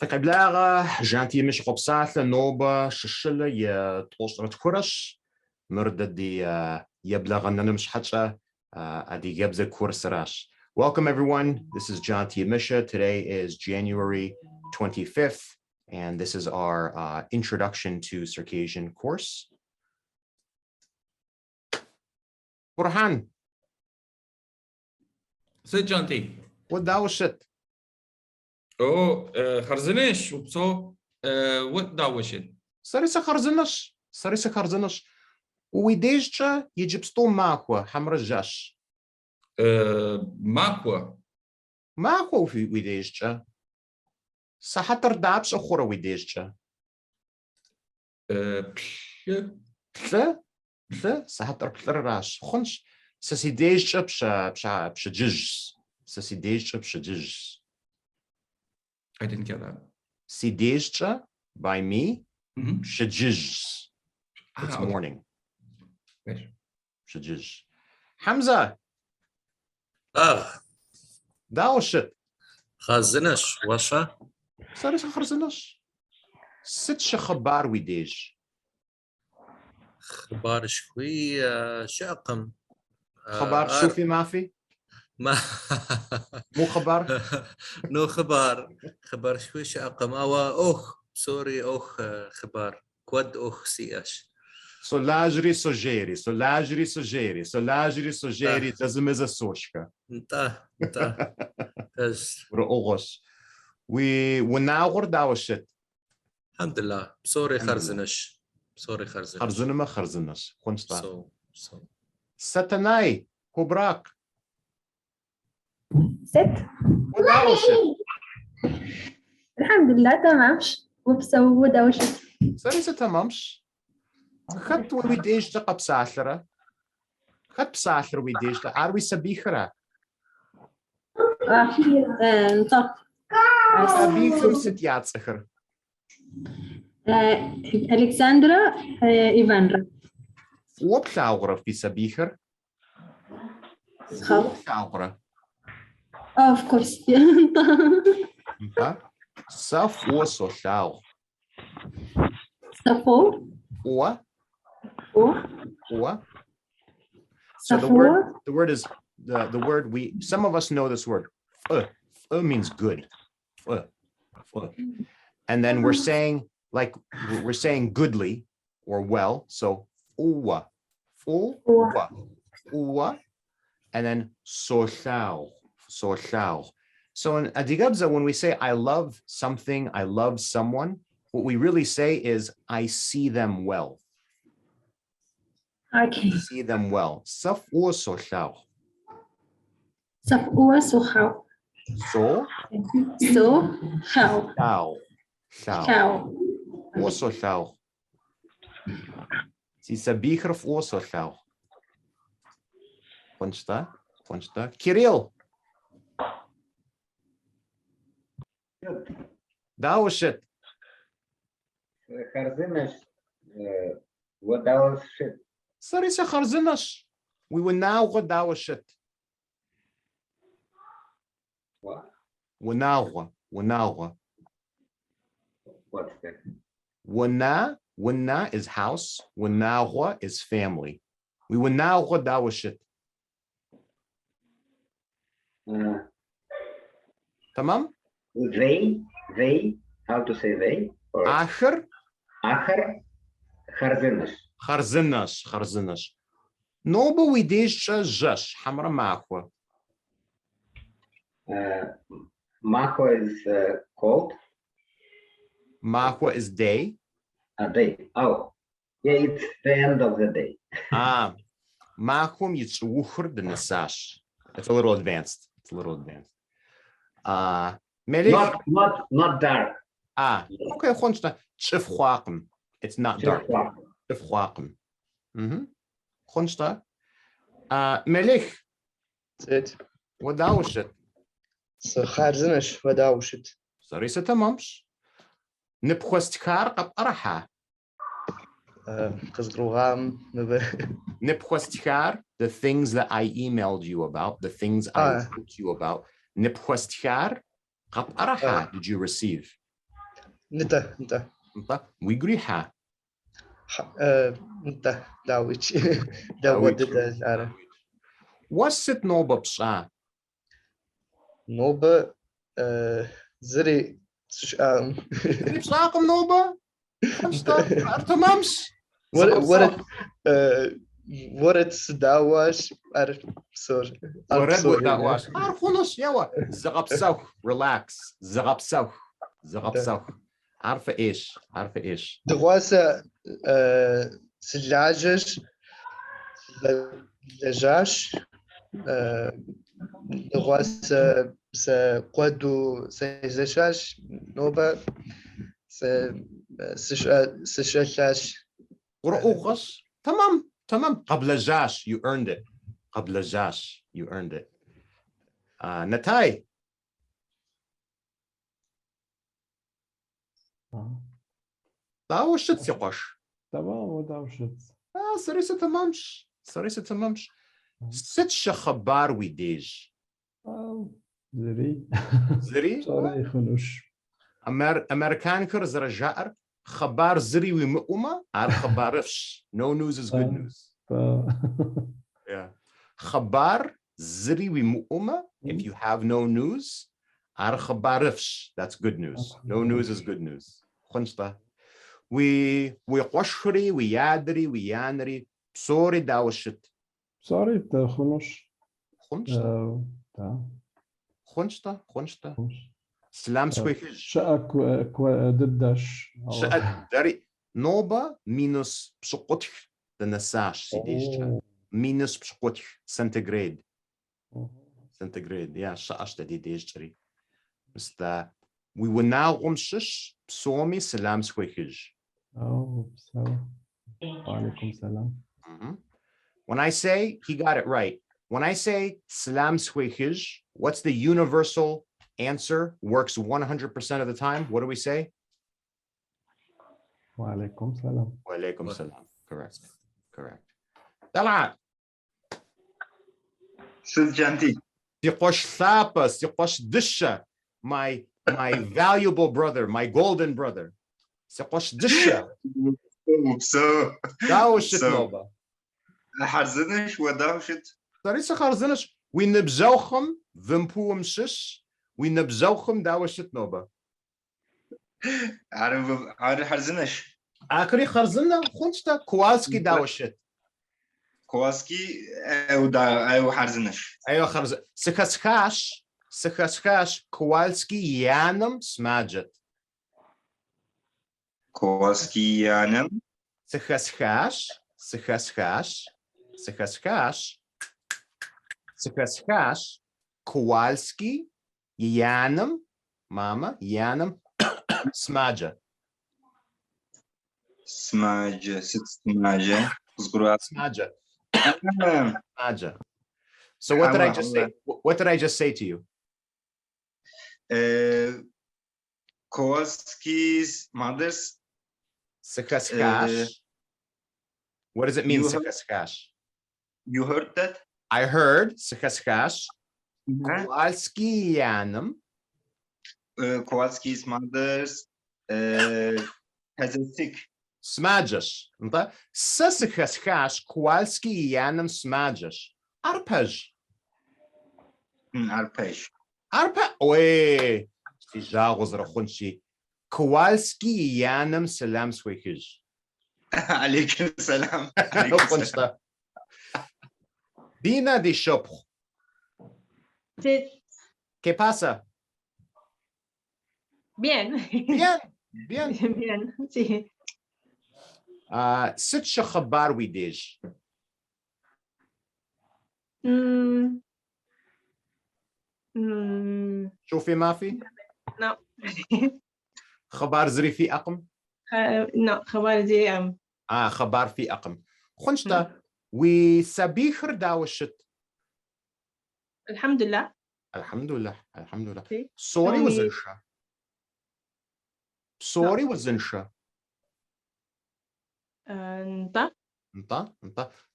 Фекъеблагъэ жантийми щыкъопсалъэ нобэ щыщылэ е тӏощӏрэ тхурыщ. Мыр ди еблагъэнэным щхьэкӏэ адыгэбзэ курсыращ. Welcome everyone. This is John Tiamisha. Today is January 25th, and this is our Introduction to Circassian course. Burhan. Sit Janti. What that was it? Oh, خرزنش وبصو what داوشت. Sarisa خرزنش. ويديجتا يجيب ستو ماكوا حمر الجاش. ماكوا في ويديجتا. سحتر دابس أخورا ويديجتا. لا سحتر بلر راش. خونش سسيديجتا بشجج. سسيديجتا بشجج. I didn't get that. Sidejta by me. Shajij. It's Okay. morning. Yes. Shajij. Hamza. Dawshit. خازنش واشا صارت خرزنش. ست شخبار ويديج. خبار شوي شاقم خبار صوفي ما في؟ ما مو خبر؟ نو خبار شوي شاقم اوخ سوري اوخ خبار كود اوخ سياش Solagri sogeri, solagri sogeri, solagri sogeri, tazimeza soshka. انت تاج رؤوس. وناغر داوشت. الحمد لله سوري خرزنش خرزنة ما خرزنش خونستا so ستناي كبراك ست وداوشت الحمد لله تمامش وبسوي دوشت سريسة تمامش خدت ويديش تقب ساحرة خدت بساحر ويديش تعروي سبيخرة نطق سبيخم ستيات سخر ألكسندرا إيفانرا وبتاغرة في سبيخر وبتاغرة of course صف وصوشاو صفو و So صفو the word is the word some of us know this word. Means good. And then we're saying goodly or well. So uwa. And then soshao. So in Adigabza, when we say I love something, I love someone, what we really say is I see them well. okay See them well. Saf or soshao. صفو صحو So how Shao. Also Shao. Si sabicher also Shao. Ponsta. Kirill. That was shit. Kharzinesh, what that was shit. Sarisa Kharzinash. We will now what that was shit. What? Wanagwa. What's that? Wana is house. Wanagwa is family. We will now what that was shit. Tamam? They, how to say they? Or Acher. Kharzinash. Nobo we disha jash hamra makwa. Mako is cold. Makwa is day. A day. Oh, yeah, it's the end of the day. Makum yitzrucher the nasash. It's a little advanced. Not dark. Okay, khonsta chifkhwaqm. It's not dark. Chifkhwaqm. Khonsta. Melech. Zit. What dawshit? خارزنش وداوشت. Sarisa tamamsh. Nipkhwastkar qab araha. قزقروغام Nipkhwastkar, the things that I emailed you about, the things I wrote you about. Nipkhwastkar qab araha did you receive? نتا انت ويقريحة نتا داويتش داود دارا وست نوبة بصا نوبة زري بصاقم نوبة خمسة ارتمامس ورد سداواش سور ورد وداواش خلص يوا زغبسوخ ريلاكس زغبسوخ عارفة ايش دغواسة سلاجش لجاش دغواسة سقودو سيزشاش نوبة سشاش قرؤوغس تمام قبل جاش you earned it قبل جاش you earned it نتاي داوشت سيقوش تمام وداوشت سريسة تمامش ست خبار ويديج زري صاري خنوش أمريكان كرز رجائر خبار زري ومؤمة عار خبارفش no news is good news yeah خبار زري ومؤمة if you have no news عار خبارفش that's good news no news is good news خنشتا ويقشري ويادري ويانري بصوري داوشت صاري خنوش خنشتا سلام سويكج شاك ضدش شاك داري نوبة مينوس بسقطخ دنساش سيديش مينوس بسقطخ سنتيغريد يا شاش دي ديجري مستا we will now umshish psomi salam squikij وعليكم سلام. When I say he got it right, when I say salam squikij, what's the universal answer? Works 100% of the time. What do we say? وعليكم سلام. وعليكم salam. Correct. Talat. Janti. Siqosh thapa, siqosh disha, my valuable brother, my golden brother. Siqosh disha. So. Daoshit nova. حرزنش وداوشت. Sarisa harzinesh. We nibzauchem vimpuum shish. We nibzauchem daoshit nova. عارف حرزنش. Akri harzina khunsta Kowalski daoshit. كواسكي أو حرزنش. أيوة خرز. سخسخاش Kowalski yanam smajet. كواسكي يانم. سخسخاش Kowalski yanam mama yanam smaja. سماجة سماجة. Smaja. So what did I just say? What did I just say to you? Kowalski's mother's. Sikaskash. What does it mean, Sikaskash? You heard that? I heard Sikaskash. Kowalski yanam. Kowalski's mother's has a sick. Smajash. Sikaskash Kowalski yanam smajash. Arpej. Arpej. Oi. Kowalski yanam salam swekij. عليكم السلام. Dina de Chopre. ¿Qué pasa? Bien. Bien. Bien, sí. ست خبار ويديج. شوفي ما في؟ No. خبار زري في أقم؟ No, خبار زي خبار في أقم. خنشتا وسبيخر داوشت. الحمد لله. Sorry was insha. انت.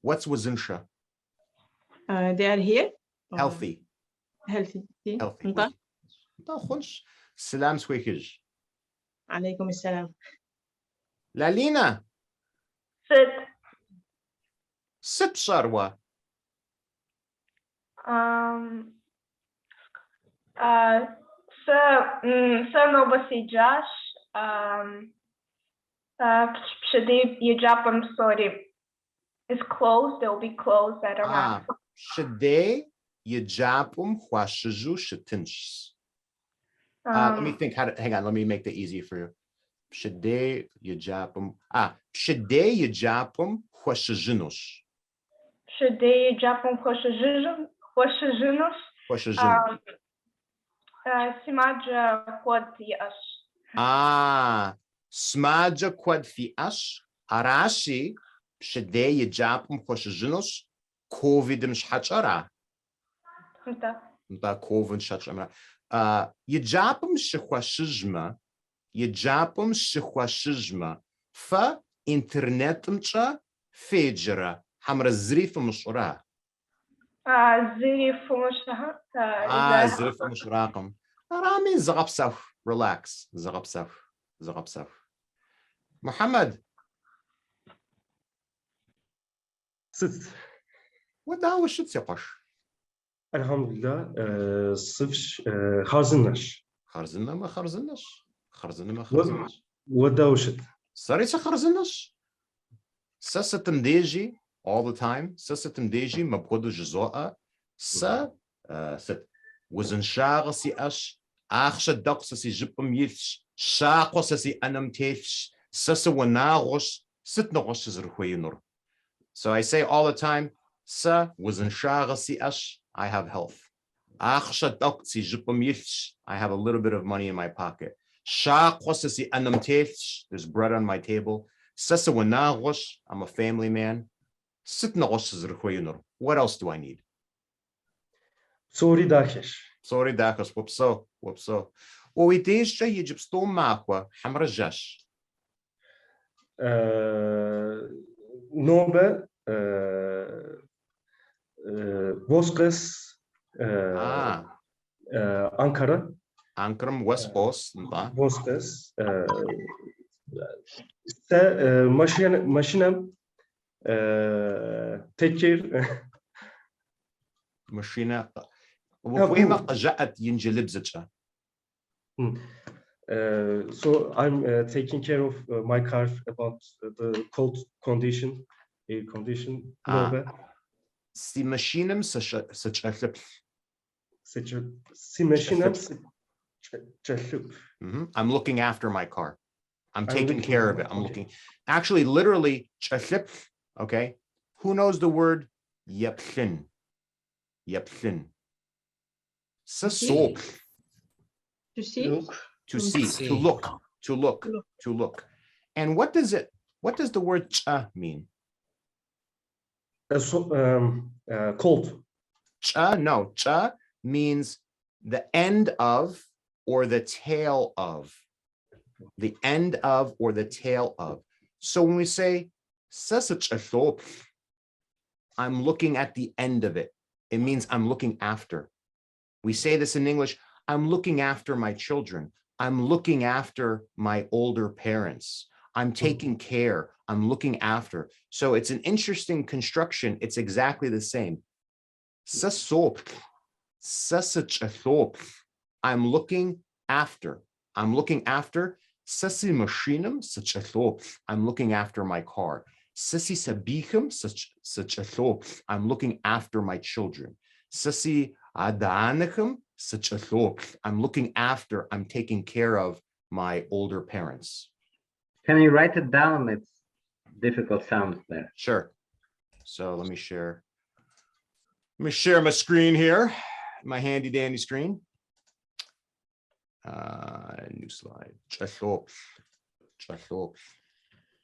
What's was insha? They are here. عليكم السلام. Lalina, ست sit sharwa. نوبة سجاش بشدي يجابم sorry is closed, they'll be closed at around Shade yajapum huashuju shitinsh. Let me think hang on, let me make that easy for you. Shade yajapum. Shade yajapum huashujunush. Shade yajapum huashujunush Huashujunush. Simaja quad yash. Smaja quad fiash. Arashi shade yajapum huashujunush. Covidim shachara. Da Covid shachara. Yajapum shihuashijma. Yajapum shihuashijma. Fa internetumcha fejera. Hamra zrifum shura. Zirifumushah. Zrifum shurakum. Arami zagapsaf. Relax. Zagapsaf. Zagapsaf. Muhammad. ست. What the hell was shit yapash? Elhamdülillah. Sıfş. Kharzinnash. Kharzinna kharzinnash. Kharzinna What? kharzinnash. What da shit? Sarisa kharzinnash. Sasatum deji all the time. Sasatum deji mabkodu jizoa. Sa sit was in shagasi ash. Achsha doxasi jipum yilch. Shaqosasi anam telch. Sasa wanagosh. Sit nogosh zruhuyunur. So I say all the time, sa was in shagasi ash. I have health. Achsha doxi jipum yilch. I have a little bit of money in my pocket. Shaqosasi anam telch. There's bread on my table. Sasa wanagosh. I'm a family man. Sit nogosh zruhuyunur. What else do I need? Sorry dakesh. Sorry, Dakas. Whoopso, whoopso. We teach you just to makwa hamrajash. Nobe Voskes Ankara. Ankara West Coast. Voskes Machinem take care. Machina. وفيما جاءت ينجلب زتشا. So I'm taking care of my car about the cold condition, air condition. Si machinam sachlup. Si machinam sachlup. I'm looking after my car. I'm taking care of it. I'm looking. Actually, literally, chlup. Okay. Who knows the word yapchin? Yapchin. To see, to see, to look. And what does the word cha mean? Cold. No, cha means the end of or the tail of. The end of or the tail of. So when we say I'm looking at the end of it, it means I'm looking after. We say this in English, I'm looking after my children. I'm looking after my older parents. I'm taking care. I'm looking after. So it's an interesting construction. It's exactly the same. I'm looking after. I'm looking after. I'm looking after my car. I'm looking after my children. I'm looking after, I'm taking care of my older parents. Can you write it down? It's difficult sounds there. Sure. So let me share my screen here, my handy dandy screen. New slide.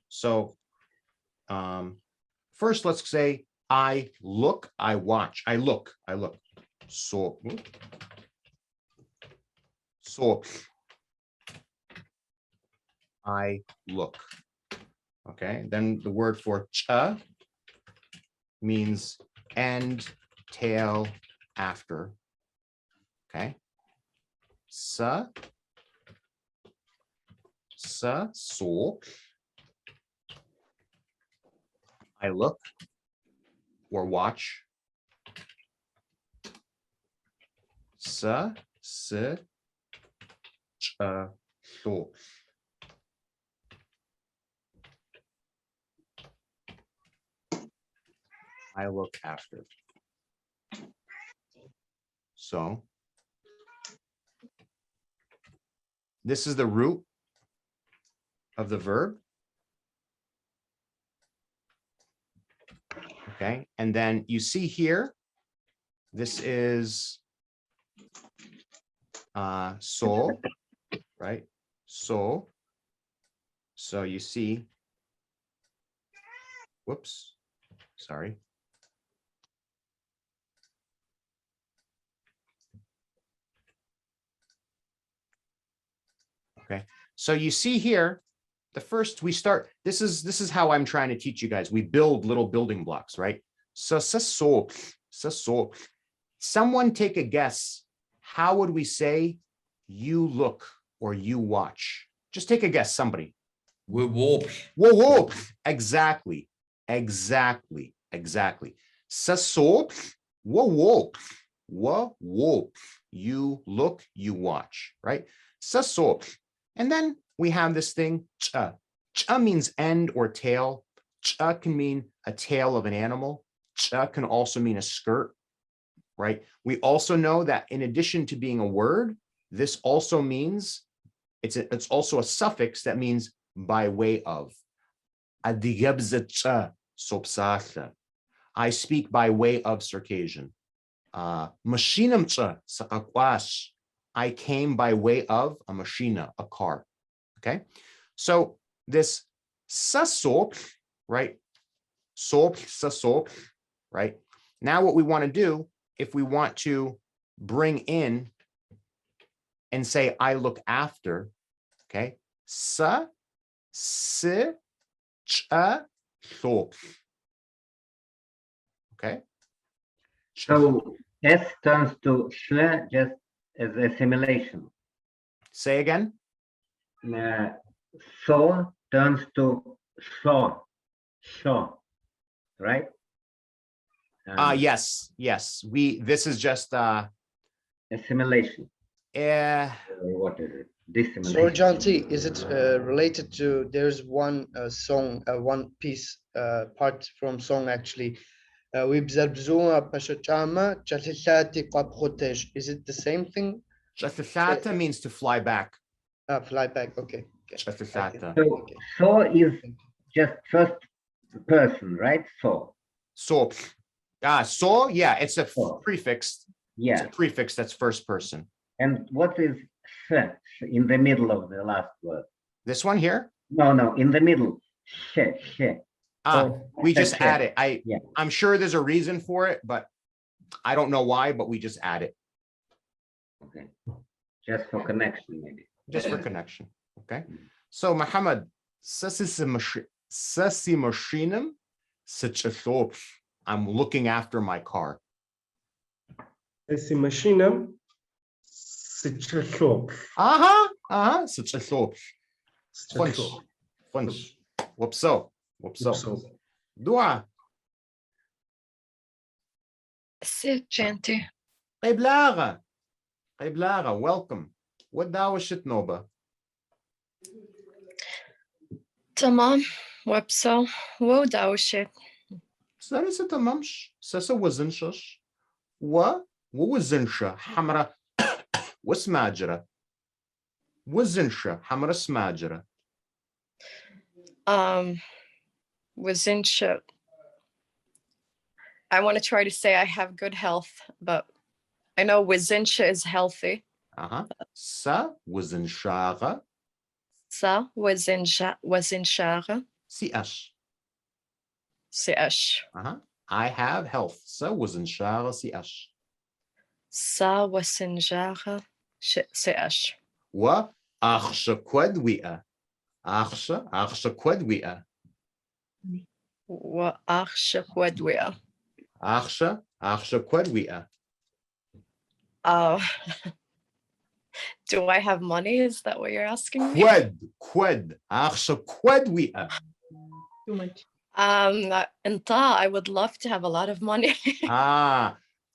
So first let's say I look, I watch, I look. So I look. Okay, then the word for cha means end, tail, after. Okay. Sa so. I look or watch. Sa se so. I look after. So this is the root of the verb. Okay, and then you see here, this is so, right? So you see, whoops, sorry. Okay, so you see here, the first we start, this is how I'm trying to teach you guys. We build little building blocks, right? So. Someone take a guess. How would we say you look or you watch? Just take a guess, somebody. We walk. Whoa. Exactly. So. Whoa. You look, you watch, right? So. And then we have this thing, cha. Cha means end or tail. Cha can mean a tail of an animal. Cha can also mean a skirt, right? We also know that in addition to being a word, this also means, it's also a suffix that means by way of. I speak by way of Circassian. I came by way of a machina, a car. Okay, so this sasop, right? Sasop, right? Now what we want to do, if we want to bring in and say I look after, okay? Sa si cha sop. Okay. So S turns to sh just as assimilation. Say again. So turns to so, right? Yes. This is just assimilation. What is it? Dissimilation. So John T, is it related to, there's one song, one piece part from song actually. Is it the same thing? Chathata means to fly back. Fly back, okay. Chathata. So is just first person, right? So. So yeah, it's a prefix. Yeah. It's a prefix that's first person. And what is in the middle of the last word? This one here? No, in the middle. We just add it. I'm sure there's a reason for it, but I don't know why, but we just add it. Okay. Just for connection, maybe. Just for connection. Okay. So Muhammad, I'm looking after my car. Whoopso. Dua. Sit, Janti. Qiblaga, welcome. What dawashit noba? Tamam. Webso. Wo dawashit. Sarisa tamamsh. Sasa wazinshash. ووزنشة حمراء وسماجرة وزنشة حمراء سماجرة Wazinsha. I want to try to say I have good health, but I know Wazinsha is healthy. Sa wazinshara. Sa wazinshara. CH. I have health. Sa wazinshara CH. Sa wazinshara CH. Wa akhsha kwadwi'a. Akhsha kwadwi'a. Wa akhsha kwadwi'a. Akhsha kwadwi'a. Do I have money? Is that what you're asking me? Qued. Achsha qued we are. Too much. I would love to have a lot of money.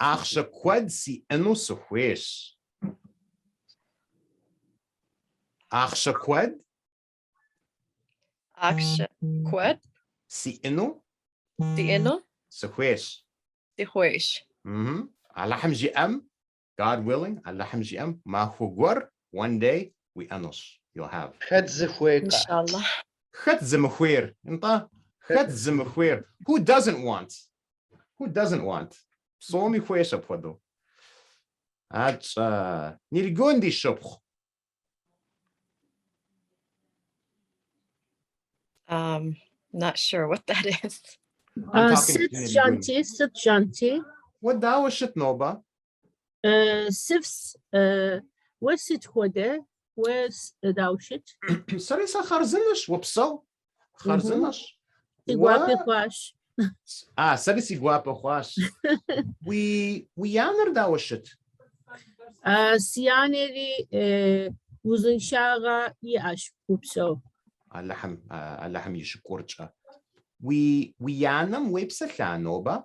Achsha qued si enu suhuesh. Achsha qued Quid? si enu Tiino? suhuesh. Tihuish. Allaham ji'am, God willing, Allaham ji'am, ma hugwar, one day we anus. You'll have. Inshallah. Khat zimkhwir. Inta khat zimkhwir. Who doesn't want? Who doesn't want? Somi khwesha podo. Nilgondi shoph. Not sure what that is. Sit janti. What da was it noba? Sifs where's it hode? Where's dawshit? Sorry, sa kharzinash wapso. Kharzinash. Iguape kwash. Sorry, si guapa khwash. We yaner da was it. Sianeri uzun shaga yash upso. Allaham yishkurcha. We yanam websala noba.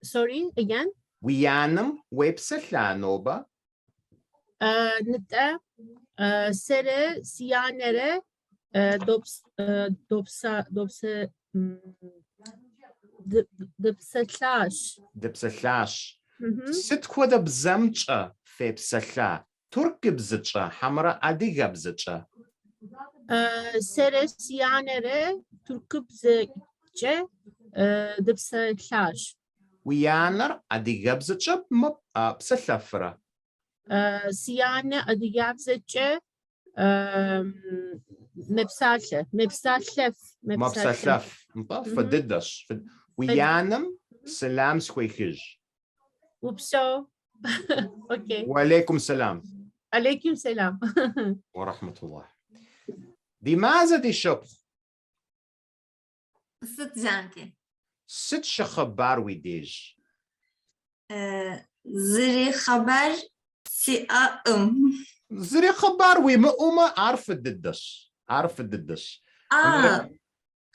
Sorry, again? We yanam websala noba. Nita sere sianere dipsaslash. Sit kwada bzamcha febsala. Turk bzitcha hamra adiga bzitcha. Sere sianere turkubze dipsaslash. We yanar adiga bzitcha psalafra. Siane adigabzeche mepsalef. Fadidash. We yanam salam squeakage. Upso. Okay. Wa alaikum salam. Alaikum salam. Wa rahmatullah. Dimaza di shop. Sit janti. Sit shakhabar we dij. Ziri khabar زري خبر وما عارف الددش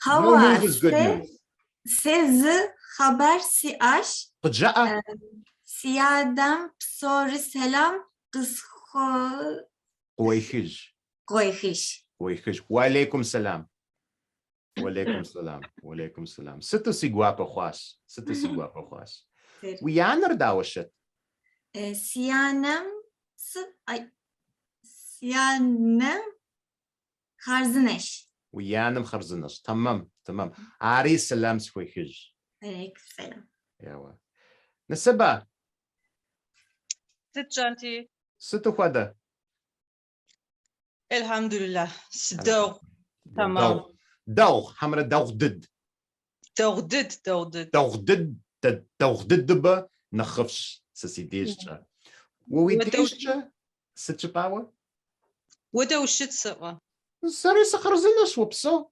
هوا سيز خبر سياش قجاء سيادم بصور سلام قسخو قويخج وعليكم السلام وعليكم السلام ستة سيقواب خواس ويانر داوشت سيانم خرزنش ويانم خرزنش تمام عاري السلام سويخج عليك السلام ياوا نسبة ست جانتي ستة خواده الحمد لله دوغ تمام دوغ حمرا دوغ دد دبا نخفش سسيديشتا ويديشتا ستة باوا ودا وشت سوا ساري سخرزنش وبسو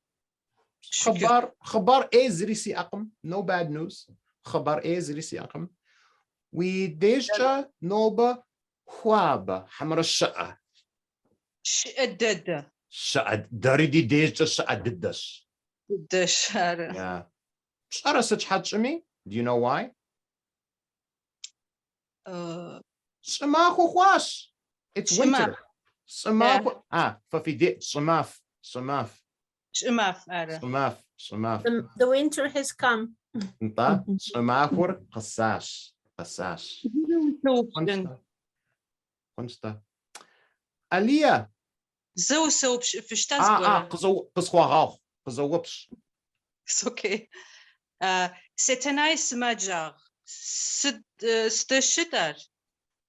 خبر ازري سي اقم no bad news خبر ازري سي اقم ويديشتا نوبا خوابا حمرا الشقة شقدد شقد داريدي ديشتا شقددش دشار yeah شقرا ستحاتشمي do you know why سماخو خواش it's winter سماخو ففي دي سماف the winter has come انت سماخور قساش كنستا أليا زو فشتاز قزوبش اوكي ستناي سماجار ستشتر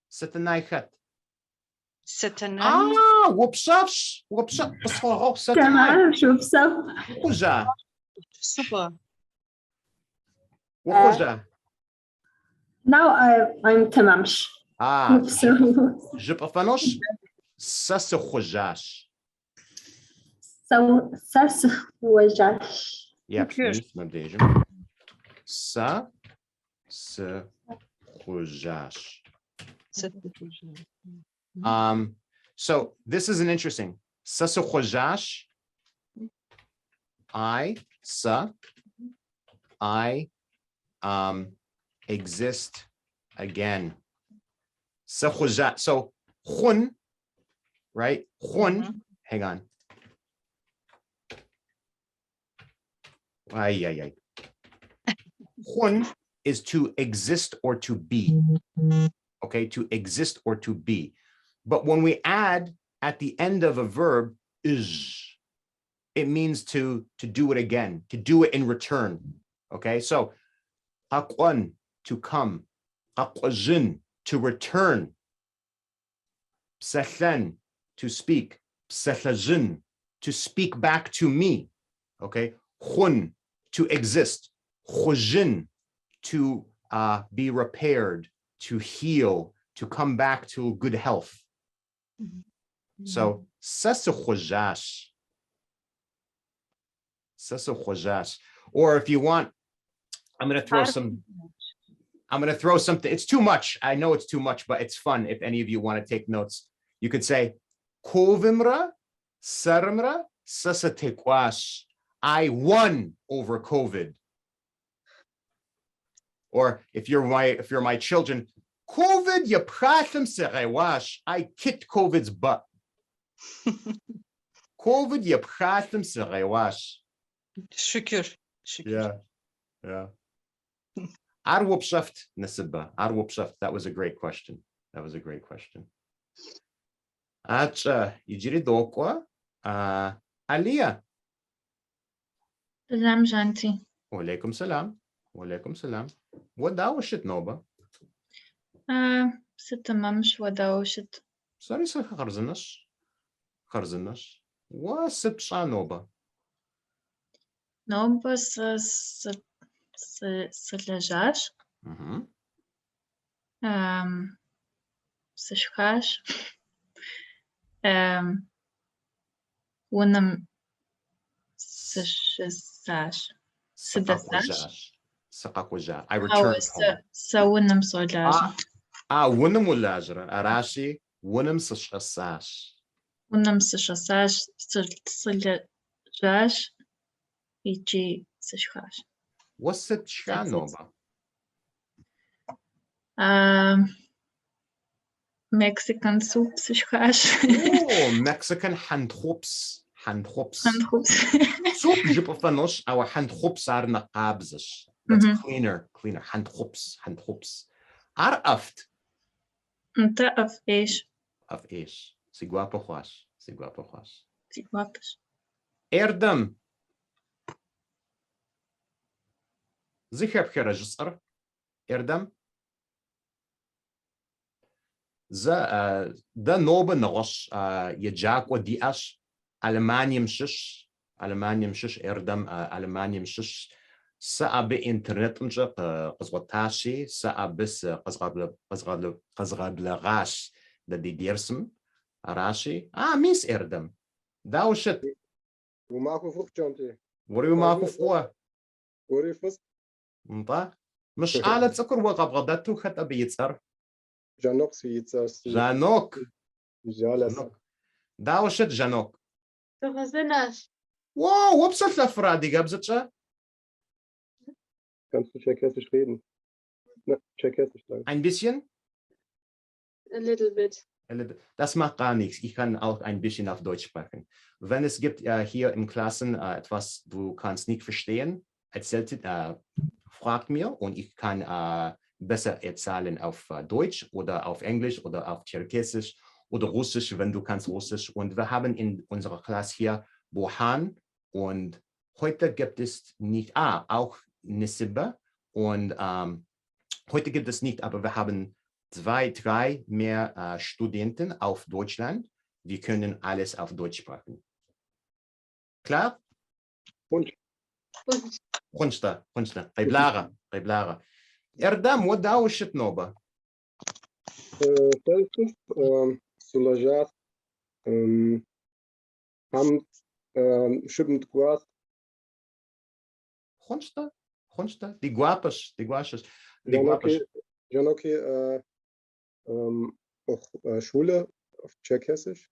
ستناي خط ستناي وبشافش قصوغو تمام شوف صف وجا سوبر وخوجا now I'm تمامش جب افانوش ساس خوجاش ساس خوجاش مبدئيا سا خوجاش So this is an interesting. Sasa khojash. I exist again. Sa khojash. So khun, right? Khun. Hang on. Khun is to exist or to be. Okay, to exist or to be. But when we add at the end of a verb is, it means to do it again, to do it in return. Okay, so aqwan, to come, aqwajin, to return, psahlan, to speak, psahlajin, to speak back to me. Okay, khun, to exist, khujin, to be repaired, to heal, to come back to good health. So sasa khojash. Sasa khojash. Or if you want, I'm going to throw something. It's too much. I know it's too much, but it's fun. If any of you want to take notes, you could say kovimra saramra sasa tekwash. I won over COVID. Or if you're my children, COVID yaprathim serewash. I kicked COVID's butt. COVID yaprathim serewash. Şükür. Yeah. Arwopshaft nasiba. Arwopshaft. That was a great question. Acha, yijiri dokwa. Aliyah. Salam Janti. Walaikum salam. What dawashit noba? Sitamamsh wadawshit. Sorry, sir, kharzanas. What sipsa noba? Noba salajash. Sishkash. Unam sishash. Sidasash. Saqaqwaja. I returned home. Sawunam solaj. Wunam ulajra. Arashi, wunam sishasash. Unam sishasash, salajash, iji sishkash. What's it shanoba? Mexican soup sishkash. Oh, Mexican handhoops. Soup jipofanosh, our handhoops are naqabzish. That's cleaner. Handhoops. Araft. Nta af ish. Siguapohuas. Erdem. Zihab kirajisar. Erdem. Da noba nosh yajakwa diash. Aluminium shish erdem aluminium shish. Sa'abe internet unja qazwatashi sa'abis qazgablagash da didirsum arashi mis erdem dawshat ومعكم فوق جونتي وريو معكم فوق وريفس انت مش على تذكر وغبغدتو خط بيتصر جانوك سويتسر جانوك دawshat جانوك Tavazenash. Wow, what's that Frage? Gab's it? Kannst du Tschechisch reden? Ne, Tschechisch sagen. Ein bisschen? A little bit. Das macht gar nichts. Ich kann auch ein bisschen auf Deutsch sprechen. Wenn es gibt hier in Klassen etwas, du kannst nicht verstehen, fragt mir und ich kann besser erzählen auf Deutsch oder auf Englisch oder auf Tscherkessisch oder Russisch, wenn du kannst Russisch. Und wir haben in unserer Klasse hier Bohan und heute gibt es nicht, auch Nisiba und heute gibt es nicht, aber wir haben 2, 3 mehr Studenten auf Deutschland. Wir können alles auf Deutsch sprechen. Klar? Kunsta. Qiblara. Erdam, what dawshit noba? Sulajat, Hamt, Shibnt Guas. Kunsta. Die guapas. Janoki, auch Schule, auf Tschechisch.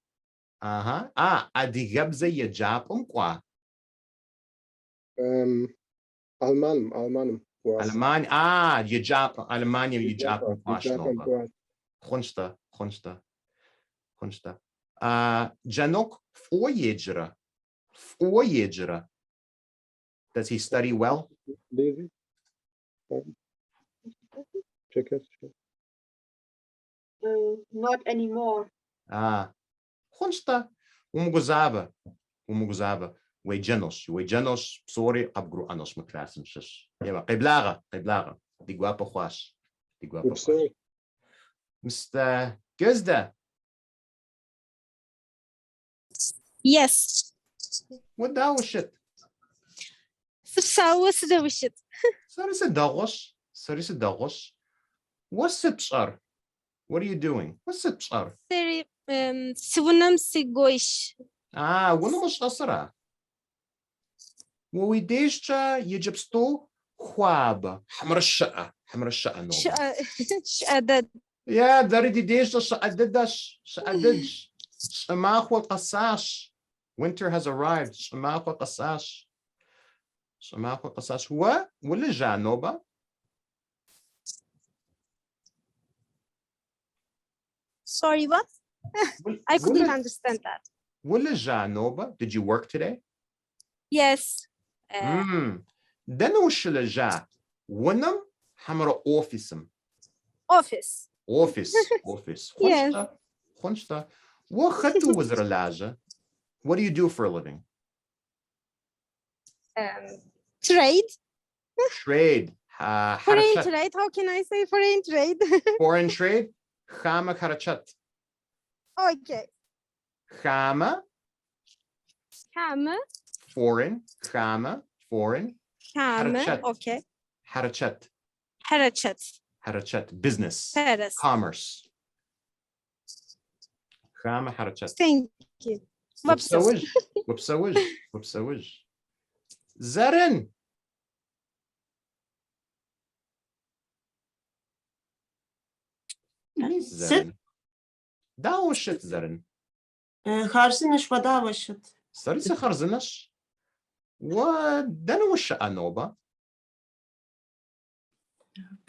Aha. Adigabze yejapum kwa. Almanem. Alman. Yejap. Alemania yejapum kwa shnova. Khonsta. Janok foyejera. Does he study well? Lazy. Tschechisch. Not anymore. Khonsta. Umguzaba. Wejanos. Sorry, abgru anos maklasim shish. Yema. Qiblaga. Digwa pochwash. Mr. Guzda. Yes. What that was shit? What's the shit? Sorry, what's sipsar? What are you doing? What's sipsar? Sorry, Swunam Sigoish. Wuna mush asara. We deshcha yijibsto khwab. Hamra sha'a no. Shadad. Yeah, dari di deshcha sha'adid. Sh'amachwa qasash. Winter has arrived. Sh'amachwa qasash. What? Wala janoba? Sorry, what? I couldn't understand that. Wala janoba? Did you work today? Yes. Danu shalaja. Wanam hamra officeum. Office. Yes. Khonsta. What khatu was relaja? What do you do for a living? Trade. Trade. Foreign trade. How can I say foreign trade? Foreign trade. Khama harachat. Okay. Khama. Foreign. Khama. Foreign. Harachat. Okay. Harachat. Business. Paris. Commerce. Khama harachat. Thank you. Wapsawij. Zarin. Zarin. Dawashit Zarin. Kharzinish vadawashit. Sarisa kharzinash. What danawash anoba?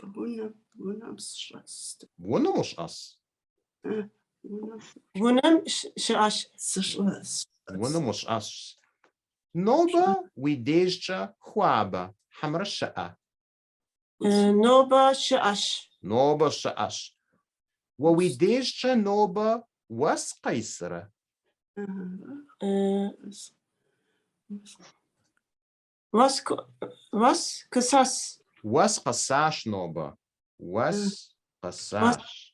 Wuna mush as. Wuna mush as. Noba we dejcha khwaba hamra sha'a. Noba sha'ash. Wa we dejcha noba was qaisra. Was qasas. Was qasash noba. Was qasash.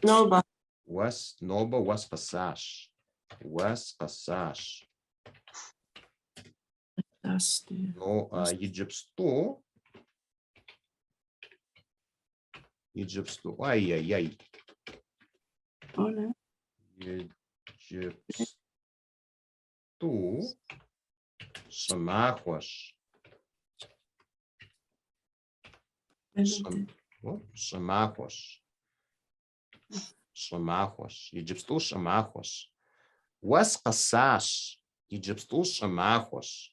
Noba. Was noba was qasash. Was qasash. No, Egyptsto. Ay. Egyptsto. Samachwas. Samachwas. Egyptsto samachwas. Was qasash. Egyptsto samachwas.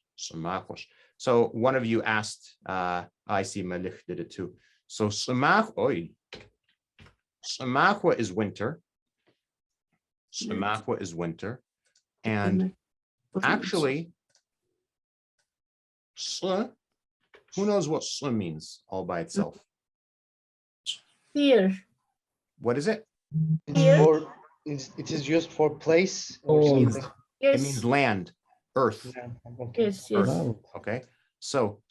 So one of you asked, I see Malik did it too. So Samachwa is winter. Samachwa is winter. And actually, who knows what means all by itself? Here. What is it? It is used for place or something. It means land. Earth. Yes. Earth. Okay. So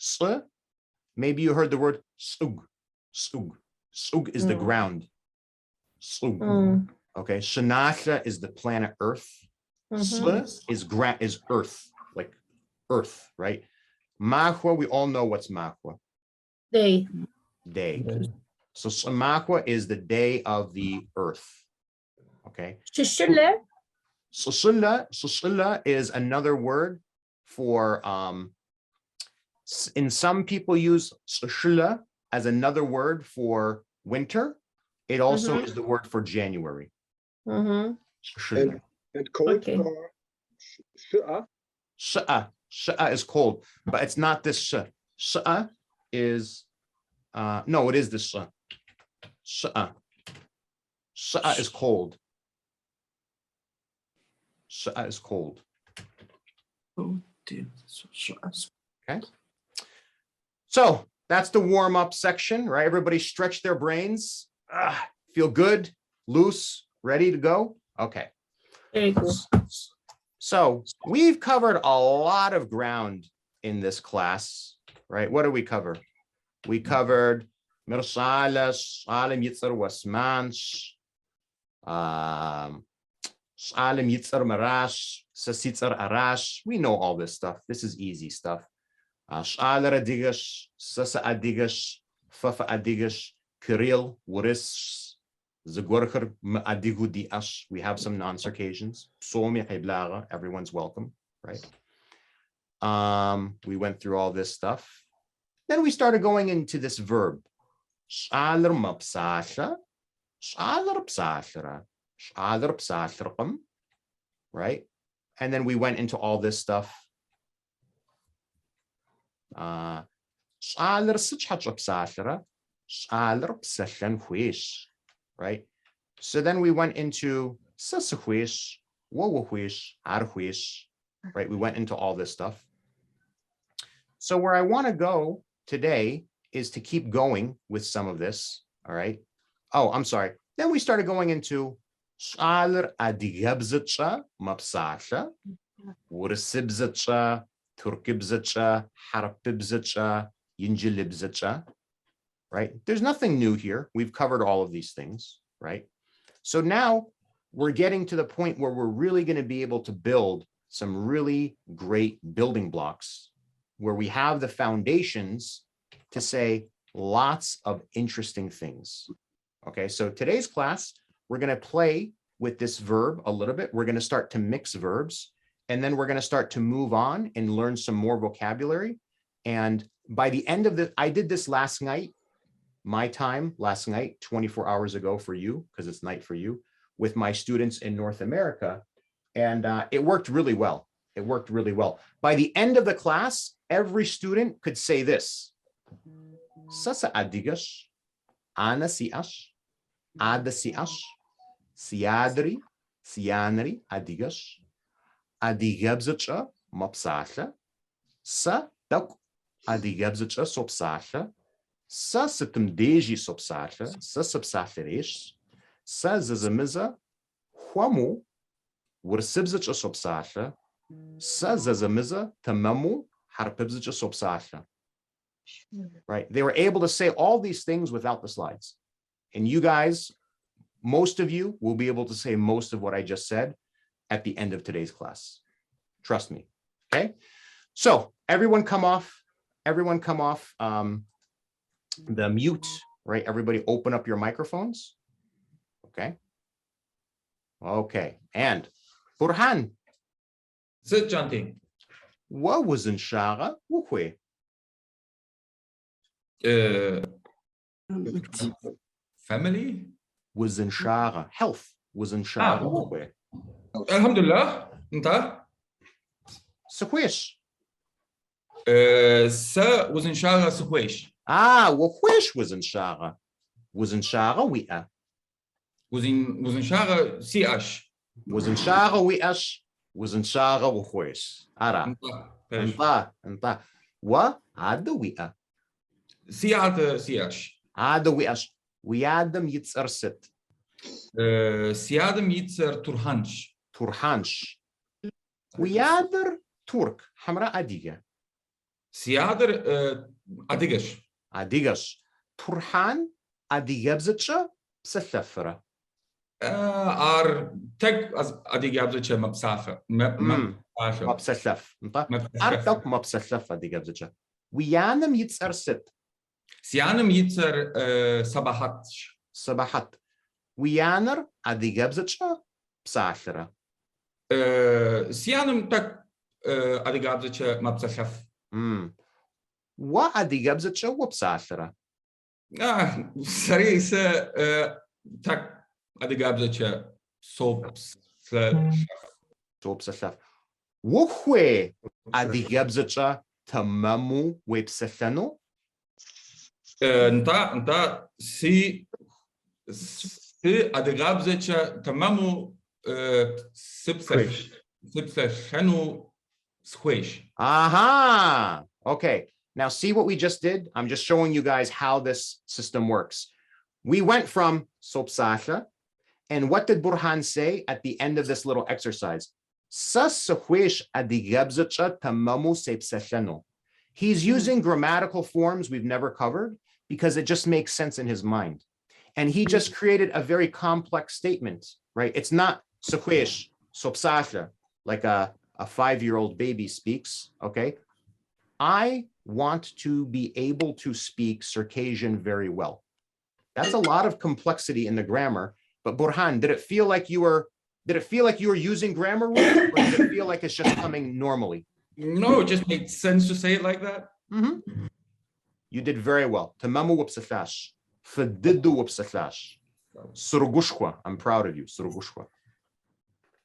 maybe you heard the word sug. Sug is the ground. Sug. Okay. Shanasha is the planet Earth. Is Earth, like Earth, right? Mahwa, we all know what's Mahwa. Day. So Mahwa is the day of the Earth. Okay. Susula is another word for in some people use susula as another word for winter. It also is the word for January. And cold Okay. for shi'a. Shi'a is cold, but it's not this sh. Shi'a is, no, it is this sh. Shi'a. Shi'a is cold. Shi'a is cold. Oh dear. Okay. So that's the warm-up section, right? Everybody stretch their brains. Feel good, loose, ready to go? Okay. Very good. So we've covered a lot of ground in this class, right? What did we cover? We covered Mirsalas, Alim Yitzar Wasmansh, Alim Yitzar Marash, Sasitzar Arash. We know all this stuff. This is easy stuff. Sh'alar Adigash, Sasa Adigash, Fafa Adigash, Kirill, Wuris, Zagorcher Adigu Diash. We have some non-Circassians. Psomi Heblaga, everyone's welcome, right? We went through all this stuff. Then we started going into this verb. Sh'alar Mapsasha, Sh'alar Psashara, Sh'alar Psasharqam, right? And then we went into all this stuff. Sh'alar Sichhach Psashara, Sh'alar Psashan Huish. Right? So then we went into Sasahwish, Wowahwish, Arhwish, right? We went into all this stuff. So where I want to go today is to keep going with some of this. All right. Oh, I'm sorry. Then we started going into Shalir Adigabzacha, Mapsasha, Wursibzacha, Turkibzacha, Harpibzacha, Yinjilibzacha. Right? There's nothing new here. We've covered all of these things, right? So now we're getting to the point where we're really going to be able to build some really great building blocks where we have the foundations to say lots of interesting things. Okay, so today's class, we're going to play with this verb a little bit. We're going to start to mix verbs, and then we're going to start to move on and learn some more vocabulary. And by the end of I did this last night, my time last night, 24 hours ago for you, because it's night for you, with my students in North America. And it worked really well. It worked really well. By the end of the class, every student could say this. Sasa adigash, ana siash, ada siash, siadri, sianri adigash, adigabzacha, mapsasha, sa dak adigabzacha sopsasha, Sa situmdeji sopsasha, sa sopsaferish, sa zazamiza, huamu, wursibzacha sopsasha, sa zazamiza, tamamu, harpibzacha sopsasha. Right? They were able to say all these things without the slides. And you guys, most of you will be able to say most of what I just said at the end of today's class. Trust me. Okay. So everyone come off the mute, right? Everybody open up your microphones. Okay. Okay. And Burhan. Sit, Janti. What was in Shara? Family? Was in Shara. Health was in Shara. Alhamdulillah. Inta? Sakwish. Sa was in Shara Sakwish. Wakwish was in Shara. Was in Shara Wea. Was in Shara Siash. Was in Shara Weash. Was in Shara Wakwish. Ara. Anta. Wa Ada Wea. Siad Siash. Ada Weash. Weadam Yitzar Sit. Siadam Yitzar Turhansh. Turhansh. Weader Turk. Hamra Adiga. Siader Adigash. Adigash. Turhan Adigabzacha Psafra. Ar tag as Adigabzacha Mapsafa. Mapsafaf. Artak Mapsafaf Adigabzacha. Wianam Yitzar Sit. Sianam Yitzar Sabahat. Sabahat. Wianer Adigabzacha Psafra. Sianam tak Adigabzacha Mapsafaf. Wa Adigabzacha Wapsafra. Sari se tak Adigabzacha Sops Сопсэлъэф. Ухуей адыгэбзэкӏэ тэмэму уепсэлъэну? انت سي адыгабзэкӏэ тэмэму сыпсэлъэну схуейщ. Aha. Okay. Now see what we just did? I'm just showing you guys how this system works. We went from sopsasha, and what did Burhan say at the end of this little exercise? He's using grammatical forms we've never covered because it just makes sense in his mind. And he just created a very complex statement, right? It's not sopsasha, like a 5-year-old baby speaks, okay? I want to be able to speak Circassian very well. That's a lot of complexity in the grammar. But Burhan, did it feel like you were using grammar rules, or did it feel like it's just coming normally? No, it just made sense to say it like that. Mm-hmm. You did very well. Tamamu wapsafash. Fadidu wapsafash. Surugushwa. I'm proud of you. Surugushwa.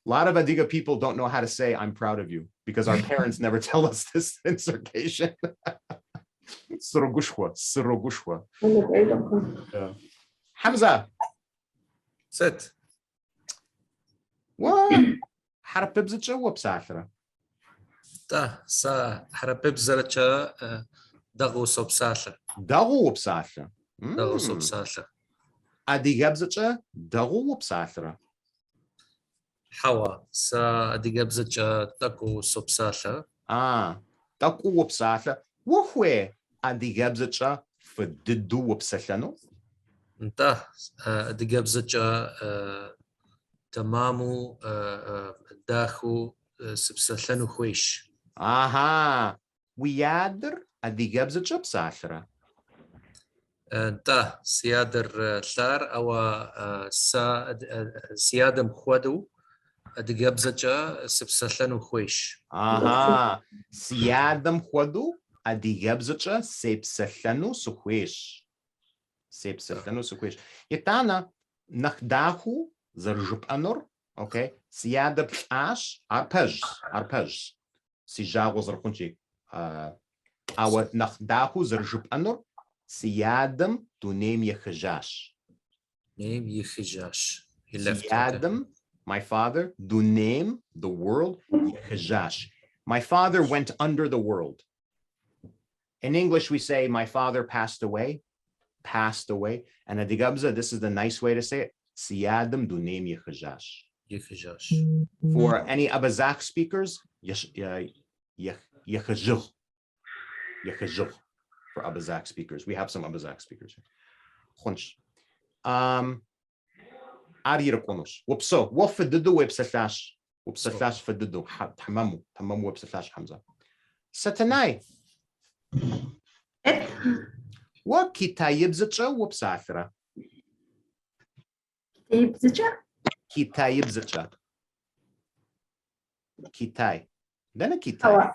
A lot of Adiga people don't know how to say I'm proud of you because our parents never tell us this in Circassian. Surugushwa. Surugushwa. Yeah. Hamza. Sit. What? Harapibzicha wapsafra. Ta sa harapibzaracha dagu sopsasha. Dagu wapsafra. Dagu sopsasha. Adigabzicha dagu wapsafra. Hawa sa adigabzicha dagu sopsasha. Dagu wapsafra. Wahwe adigabzicha fadidu wapsafano. Nta adigabzicha tamamu dahu sipsalanu huish. Aha. Wiyadr adigabzicha psafra. Nta siyadr thar awa sa siyadam khwadu adigabzicha sipsalanu huish. Aha. Siyadam khwadu adigabzicha sipsalanu suhuish. Sipsalanu suhuish. Yetana nachdahu zarjup anor, okay? Siyada p'ash arpej. Si jago zarkunchi. Awa nachdahu zarjup anor. Siyadam to name yechajash. Name yechajash. Siyadam, my father, do name the world yechajash. My father went under the world. In English, we say my father passed away. Passed away. And Adigabza, this is the nice way to say it. Siyadam du name yechajash. Yechajash. For any Abazak speakers, yechajil. Yechajil for Abazak speakers. We have some Abazak speakers here. Ari rakonos. Wopso. Wofadidu websalash. Wopsalash fadidu. Tamamu. Tamamu websalash Hamza. Satanai. What kitayibzacha wopsafra? Kitayibzacha. Kitai. Dana Kitai.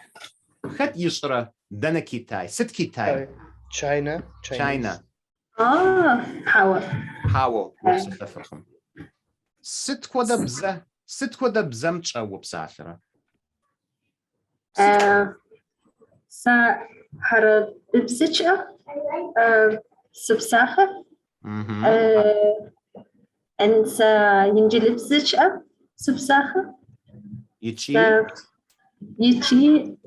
Khat yusra. Dana Kitai. Sit Kitai. China. China. Hawa. Hawa. Wopsafra. Sit kwada bza. Sit kwada bzamcha wopsafra. Sa harabibzicha. Subsaha. And Yinjilipzicha, Subsaha. Yichi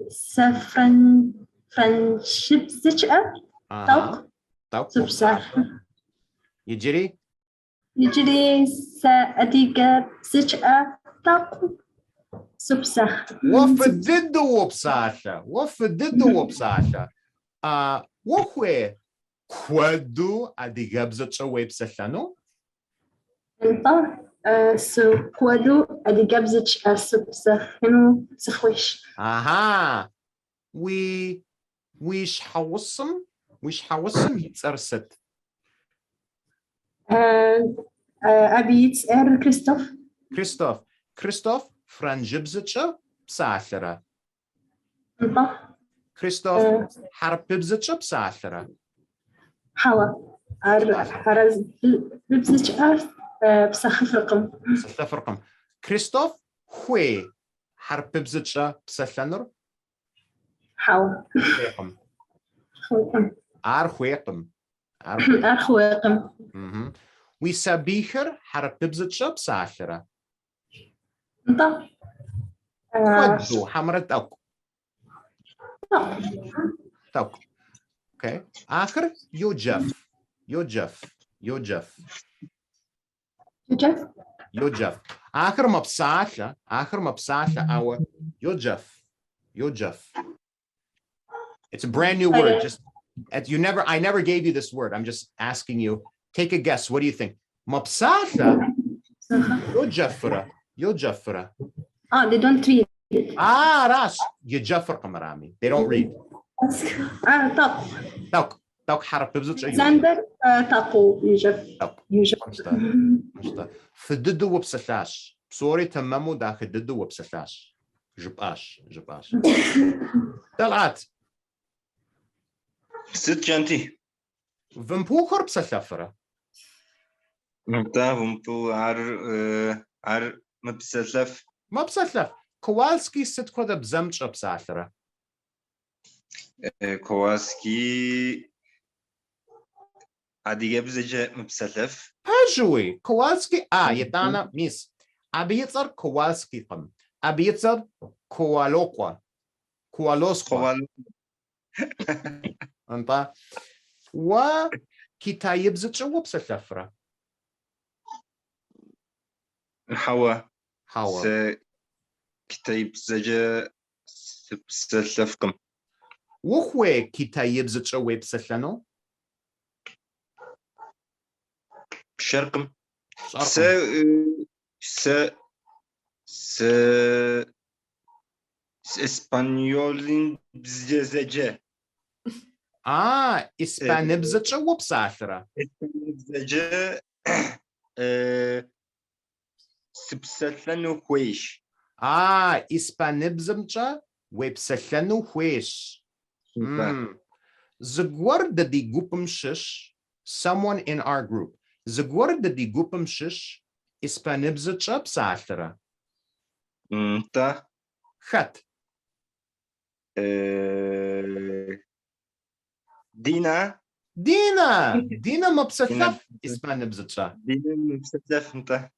Safran Franshipzicha. Subsaha. Yijiri? Yijiri Sa Adiga Zicha Tap Subsaha. Wafadidu wopsasha. Wafadidu wopsasha. Wahwe kwadu adigabzacha websashano? So kwadu adigabzich subsahinu sahwish. Aha. We shawasam yitzarset. Abits Christoph. Christoph franjibzacha psashara. Christoph harpibzacha psashara. Hawa. Haraz bibzicha بسخف رقم. Christoph Hue Harpibzcha Psallanur حوا خوكم Arhuekum. أخوكم We sabicher Harpibzcha Psallera. أنت Quaddu Hamrat Auk. Tauk. Okay. Acher Yojef. Yojef. Yojef. جف Yojef. Acher Mapsasha. Acher Mapsasha our Yojef. Yojef. It's a brand new word. Just I never gave you this word. I'm just asking you. Take a guess. What do you think? Mapsasha. Yojefra. Yojefra. they don't read it. Ras. Yojefra Kamarami. They don't read. طق Tauk. Tauk Harpibzcha. زندر طقو يجف يجف فددو وبسلاش بصوري تممو داخل ددو وبسلاش جباش طلعت ست جانتي فمبو بسلافرة مبتا فمبو عر مبسلف ما بسلف كوالسكي ست كودا بزمج بسالفرة كواسكي عادي بزجة مبسلف هجوي كوالسكي يتانا ميس أبيتر كوالسكي قم أبيتر كوالوكوا كوالوسكوا أنت وكتايب زتشو بسلافرة حوا كتايب زجة بسلفكم وخوي كتايب زتشو بسلانو شرقم اسبانيولين بزجة إسبانيبزتشا وبسالفرة إسبانيبزتشا سبسلانو خويش إسبانيبزمتشا وبسلانو خويش زغورد دي جوبم شش someone in our group زغورد دي جوبم شش إسبانيبزتشا بسالفرة تا خط دينا ما بسلف إسبانيبزتشا دينا ما بسلف انت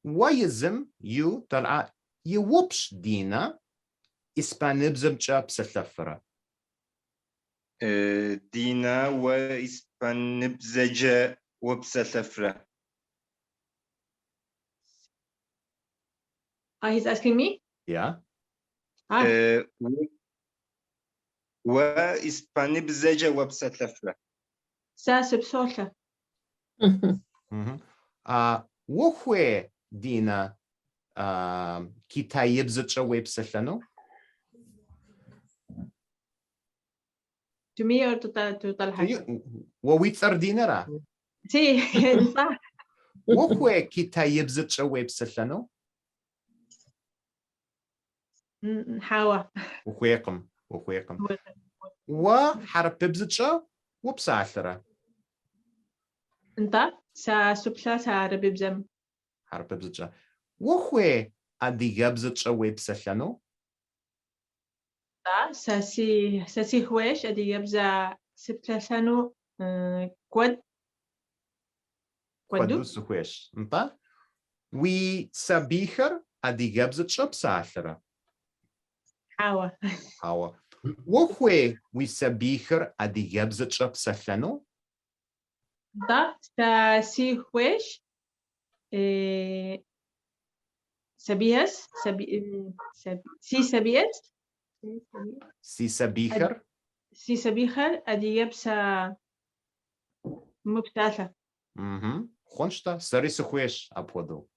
ويزم يو طلع يوبش دينا إسبانيبزمتشا بسلفرة دينا وإسبانيبزجا وبسلفرة He's asking me? Yeah. وإسبانيبزجا وبسلفرة ساسب صوتة. وخوي دينا كتايبزتشا وبسلانو To me or to Talha? وويتر دينرا Sí, صح. وخوي كتايبزتشا وبسلانو حوا وخويكم وحرببزتشا وبسالفرة انت ساسبسا ساربي بزم حرببزتشا وخوي أديجابزتشا وبسلانو ساسي هويش ادي يبزا سبتلسانو كودو سخويش انت وي سابيخر أديجابزتشا بسالفرة حوا وخوي وي سابيخر أديجابزتشا بسلانو دا ساسي هويش سبيهس سي سبيهس سي سابيخر ادي يبسا مبتاثة خونشتا ساري سخويش أبودو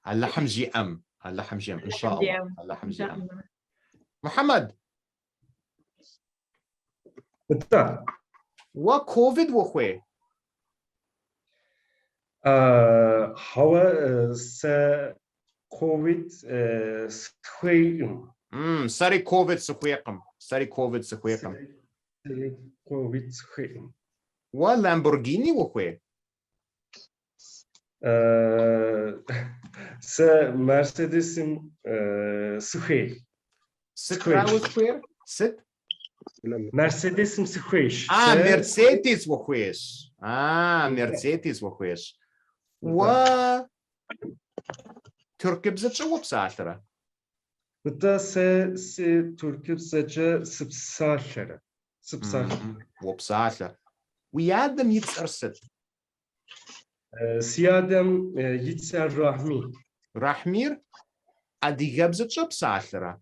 اللحم جي أم إن شاء الله اللحم جي أم محمد انت وكوفيد وخوي هوا س كوفيد سخويم ساري كوفيد سخويقم كوفيد سخويم ولامبورغيني وخوي Se Mercedes'im square. Square? Sit? Mercedes'im square. Mercedes وخويش. Mercedes وخويش. تركب زتش وبسالرة. Bıda se Türk'ü saçı sıpsalları. وبسالة. ويادم يتسرسد. Siyadem yitser rahmi. Rahmir أديجاب زتش بسالرة.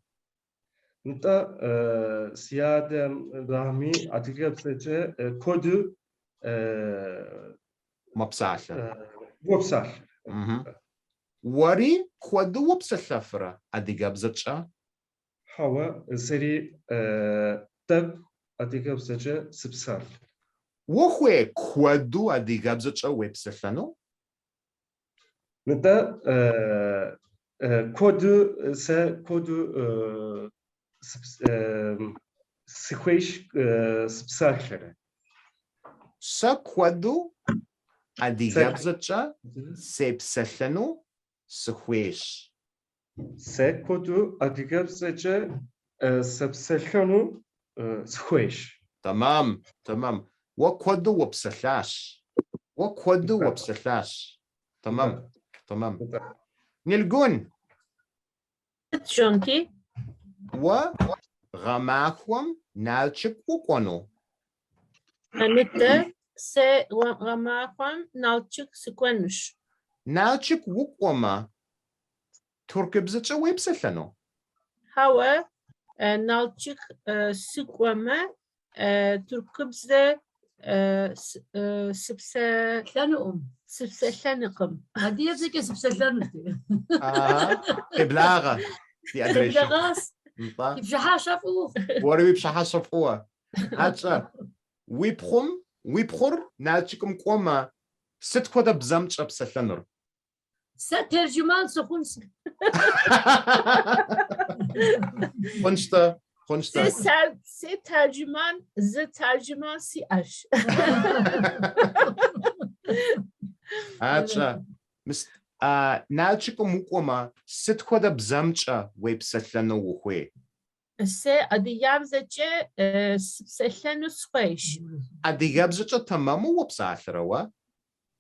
Bıda siyadem rahmi atıgab saçı kodu مبسالة. Vopsal. وري كودو وبسلفرة أديجاب زتش. Hava seri tab atıgab saçı sıpsal. وخوي كودو أديجاب زتش وبسلفنو. Bıda kodu sıkış sıpsalları. Sa كودو أديجاب زتش سيبسلفنو سخويش. Se kodu atıgab saçı sıpsalını sıkış. تمام. وكودو وبسلاش. تمام. نلقون. شونتي وغماكم نالشك وقونو. نتا se غماخوان نالتشك سكونش. نالشك وقوما تركب زتش ويبسلنو. هوا نالتشك سكوما تركبزة سبسلانقم. هدي يبزك سبسلانقم. إبلاغة. إبلاغاس. يبشحا شافوه. وري بشحا شافوه. هاتشا ويبخر نالشكم قوما ست كودا بزمتش أبسلنر. ترجمان سخونس. خنشتا. سي ترجمان ترجمان سي اش. هاتشا نالشكم قوما ست كودا بزمتش ويبسلنو وخوي. سي أدياب زجة سبسلانو سخيش. أدياب زجة تمامو وبسالرة وا.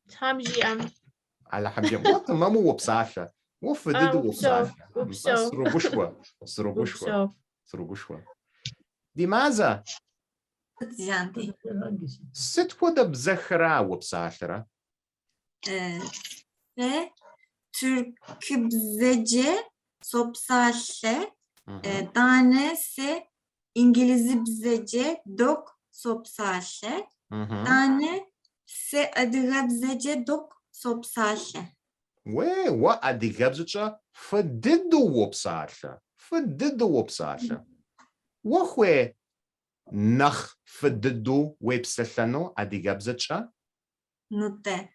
تامجي أم. على حمجم تمامو وبسالرة. وفددو وبسالرة. سروبوشوا. لماذا؟ ست كودا بزخرة وبسالرة. Türkçe sopsalle tane İngilizce dok sopsalle tane adigabzece dok sopsalle. وأديجابزتشا فددو وبسالة. وخوي نخ فددو وبسلانو أديجابزتشا. نوتة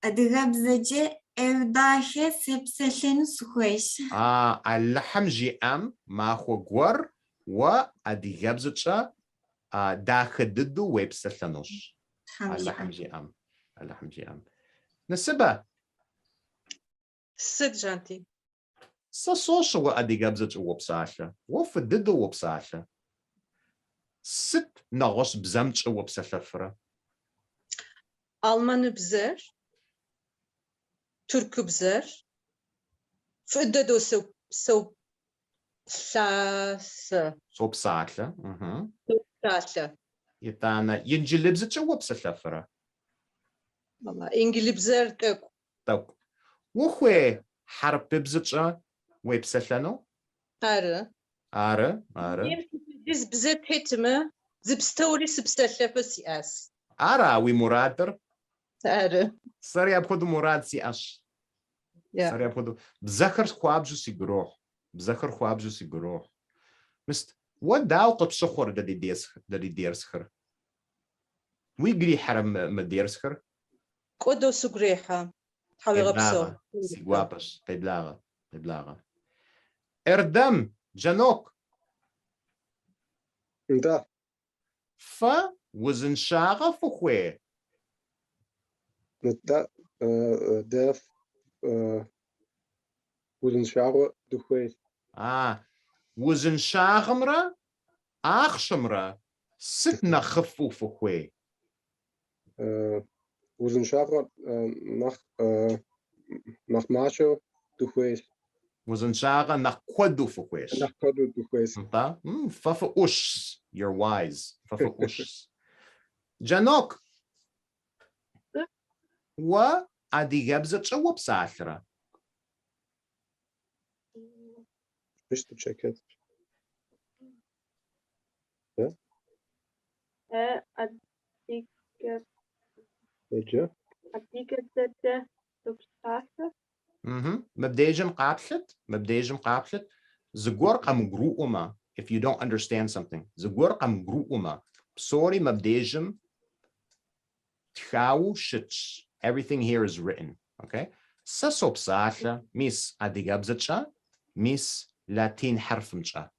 أديجابزece evdahe sepselerini sukoyş. اللحم جي أم ما خو غور وأديجابزتشا داخل ددو وبسلانوش. اللحم جي أم. نسبة. ست جانتي. ساسوش وأديجابزتشا وبسالة. وفددو وبسالة. ست نغش بزمتش وبسلفرة. Almanı bzer, Türk'ü bzer, fıddedo sopsası. Sopsatla. Sopsatla. يتانا ينجلبزتش وبسلفرة. Valla İngilizce tek. طب وخوي حرب بزتش وبسلانو. آره. Biz bize tetimi zipstori sipsellefı siyas. وي مرادر. آره. صار يابخدو مراد سي أش. صار يابخدو بذكر خوابجو سي جروح. مست وداو قبشخور دادي ديرسخر. ويجري حرم مديرسخر. كودو سجريحة. حاوي غبصو. سيجوابش. تبلاغة. إردم جنوك. انت. وزن شاغة فخوي. نتا داف وزنشارو دخويس وزنشاغمرا أخشمرا ست نخفو فخوي وزنشارو nach Marsho دخويس وزنشاغا نخودو فخويش nach Kodu دخويس ففا أوش you're wise ففا أوش جانوك و أدي غبزة شو بساثرة مش تشكت مبدأجم قابلت زغور قام جروؤما if you don't understand something زغور قام جروؤما sorry مبدأجم تخاو شتش everything here is written okay سسوب ساثة ميس أدي غبزة ميس لاتين حرفمشا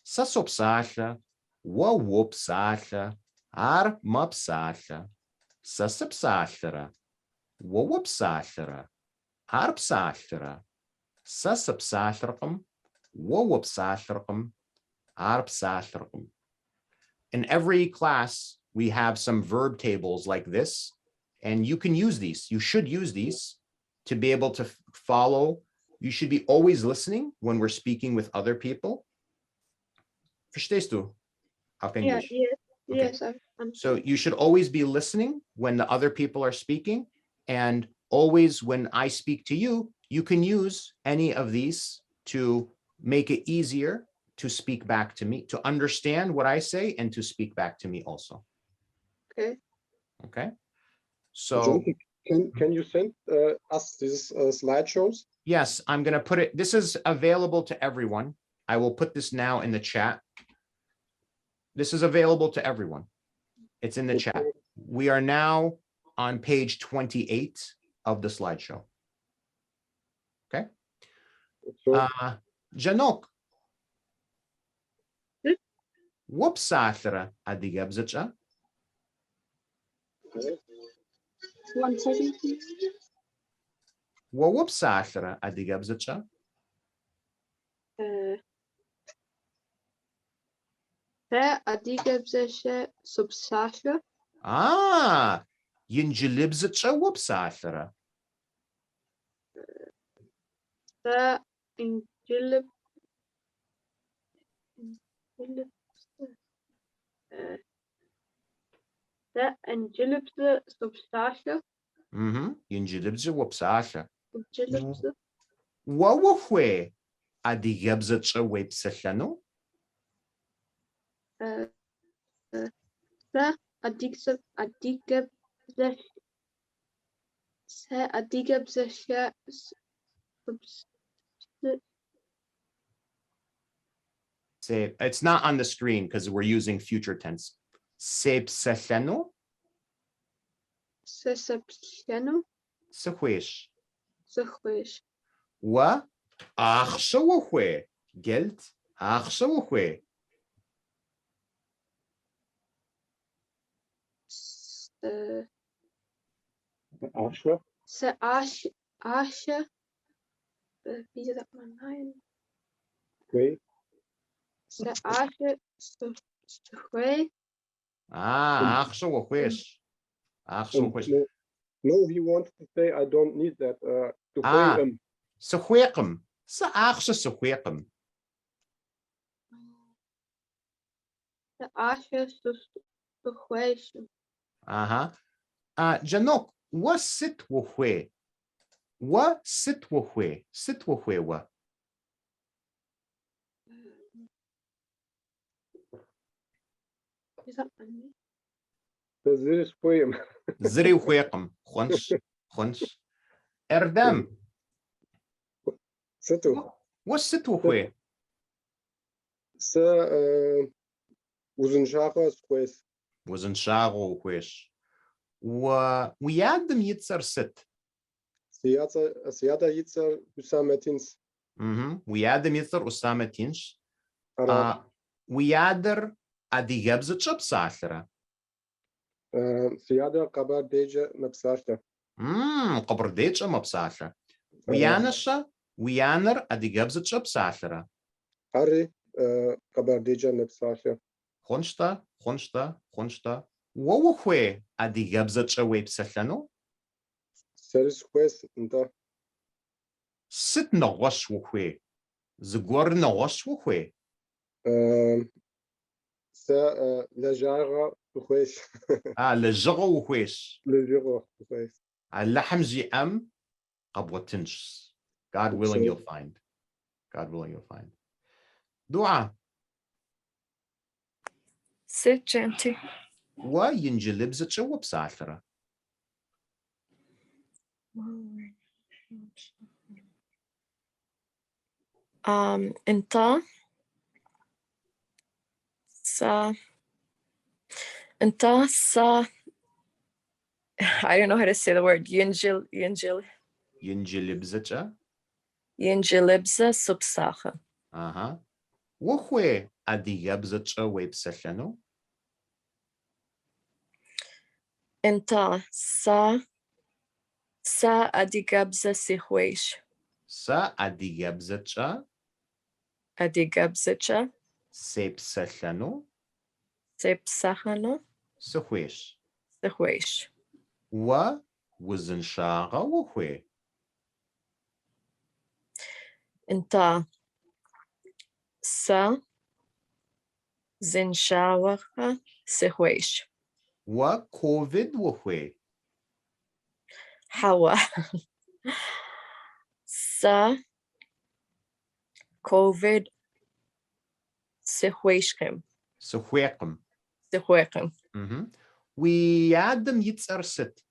سسوب ساثة ووب ساثة عر مب ساثة سسب ساثرة ووب ساثرة عرب ساثرة سسب ساثرقم ووب ساثرقم عرب ساثرقم. In every class we have some verb tables like this and you can use these, you should use these to be able to follow. You should be always listening when we're speaking with other people. Verstehst du? Auf English. Yes. So you should always be listening when the other people are speaking, and always when I speak to you, you can use any of these to make it easier to speak back to me, to understand what I say and to speak back to me also. Okay. Okay. So can you send us these slideshows? Yes, I'm going to put it. This is available to everyone. I will put this now in the chat. This is available to everyone. It's in the chat. We are now on page 28 of the slideshow. Okay. Janok. Whoops, Satra Adigabzacha. 1 second, please. Whoops, Satra Adigabzacha. Subsasha. Yinjilibzacha whoops, Satra. Injilib. Injilibza subsasha. Yinjilibza whoops, Injilibza. Wawahwe Adigabzacha websachano. Say it's not on the screen because we're using future tense. Sepsachano. Sesapchano. Sechwesh. Sechwesh. Wa achshawahwe. Geld achshawahwe. Asha. Se Asha. Wie sagt man nein? Okay. Se Asha. Sechwe. Achshawahwesh. Achshawahwesh. No, he wants to say I don't need that. Sechwekum. Se achsha sechwekum. Se Asha sechwesh. Janok, what sit wahwe? What sit wahwe? Sit wahwe wa? Wie sagt man nicht? Zri wahwekum. Khunsh. Erdem. Situ. What sit wahwe? Se Uzenshara squares. Uzenshara wahwesh. ويادم يتسر ست. سيادة يتسر أسامة تنس. ويادم يتسر أسامة تنس. ويادر أدي جبزة شب ساثرة. سيادة قبر ديجا مبساشة. قبر ديجا مبساشة. ويانشا ويانر أدي جبزتشا بساشرة. هاري قبر ديجا مبساشة. خونشتا ووخوي أدي جبزتشا ويبسلانو. سرس خويس انت. ست نغش وخوي. زغور نغش وخوي. لجارة وخويس. لجغة وخويس. لجارة وخويس. اللحم جي أم قبوتنش. God willing you'll find. God willing you'll find. دعاء. Sit gently. وينجلب زتشو بساثرة. انت I don't know how to say the word. ينجلبزة subsacha. وخوي أدي يبزتشا ويبسلانو. انت سا أدي جبزة سيخويش. سا أدي يبزتشا سيبسلانو. سخويش. وزنشاغا وخوي. انت سا زنشاغا سخويش. وكوفيد وخوي. حوا سا كوفيد سخويشكم. سخويقم. ويادم يتسرست.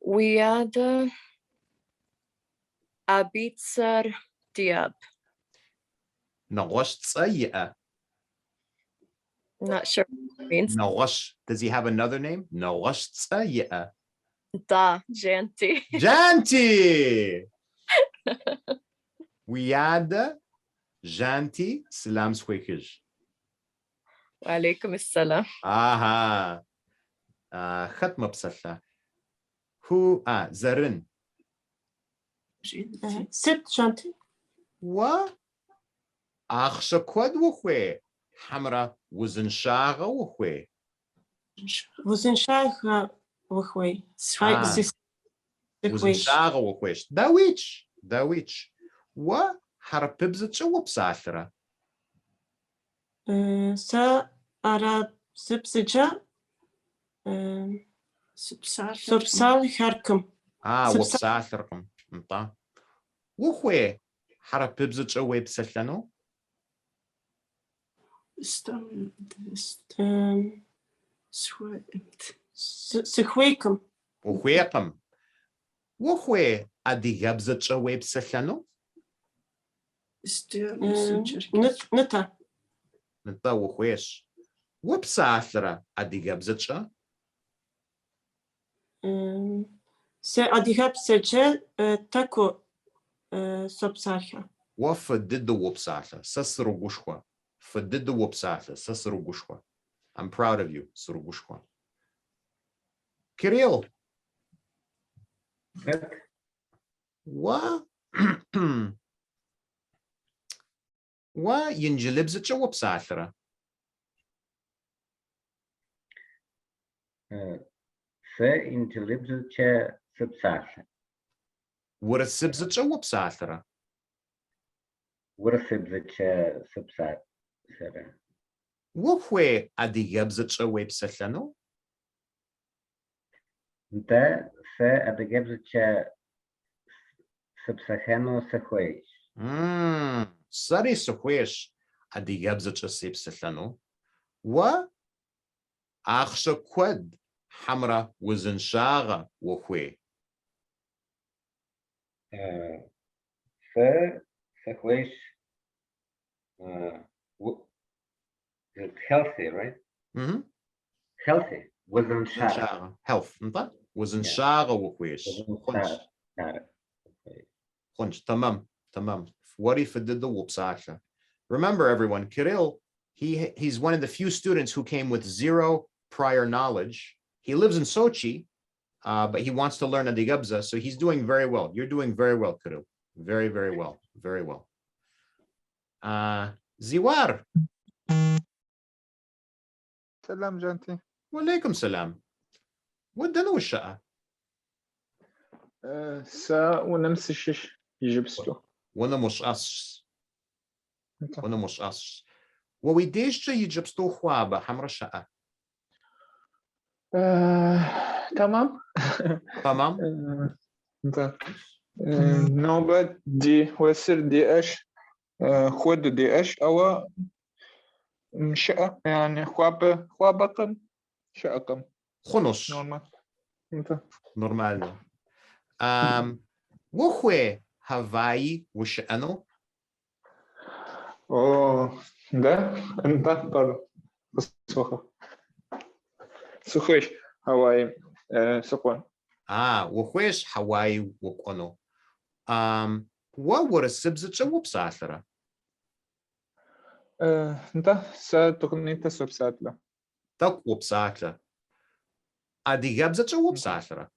ويادا أبيتسر دياب. نغش تسيئة. Not sure what it means. نغش. Does he have another name? نغش تسيئة. Da, Janti. جانتي. ويادا جانتي سلام سويكج. وعليكم السلام. ختمة بسلة. هو زرن. ست جانتي. أخش كود وخوي. حمرا وزنشاغة وخوي. وزنشاغة وخوي. وزنشاغة وخويش. داويتش. وحرببزت شو بساثرة. سا أرى سبسجة سبسال حركم. وبساثركم. انت. وخوي حرببزت شو بسلانو. سخويكم. وخويكم. وخوي أدي جبزت شو بسلانو. نتا وخويش. وبساثرة أدي جبزت شو. أدي جبزت تاكو سبسالها. وفدد وبساثرة سسرقوشوا. فدد وبساثرة سسرقوشوا. I'm proud of you, سرقوشوا. Kirill. ينجلب شو بساثرة. ينجلب سبساثرة. ورسب شو بساثرة. ورسب سبساثرة. وخوي أدي جبزت شو بسلانو. ده أدي جبزت سبسخانو سخويش. ساري سخويش أدي جبزت سبسلانو. أخش كود حمرا وزنشاغة وخوي. سخويش healthy, right? Healthy. وزنشاغة. Health. انت وزنشاغة وخويش. خنش. تمام. وري فدد وبساثة. Remember everyone, Kirill He's one of the few students who came with zero prior knowledge. He lives in Sochi, but he wants to learn Adigabza, so he's doing very well. You're doing very well, Kuru. Very, very well. Very well. Ziwar. سلام جانتي. وعليكم سلام. ودنا وشاء. سا ونمسشش يجبستو. ونمش أص. وويديش يجبستو خوابة حمر شاء. تمام. تمام. نوبة دي وسر دي اش خود دي اش او شاء يعني خوابكم شاءكم. خنص. نورمال. وخوي هافاي وشأنو؟ ده انت طلع سخوش هواي سخون. وخوش هواي وقونو. وور السبزة وبساثرة؟ انت ستغنيت سبساتلا. تك وبساثرة. أدي جابزة وبساثرة.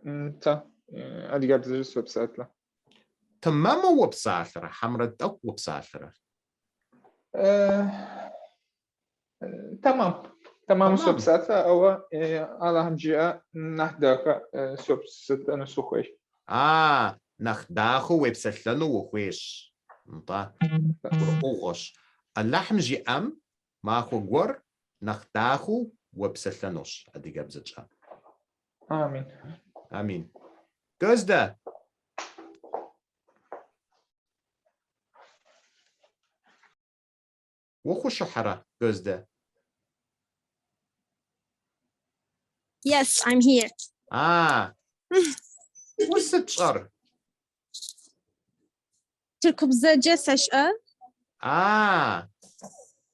انت أدي جابزة سبساتلا. تمام وبساثرة. حمرة تك وبساثرة. تمام سبساتلا أو على هنجيء نحداك سبسات أنا سخوش. نخداخو وبسلنو وخوش. انت وغش. اللحم جي أم ماخو جور نخداخو وبسلنوش. أدي جابزة. آمين. Gözde. وخو شحرة Gözde. Yes, I'm here. وستشر. تركبزة سشأ.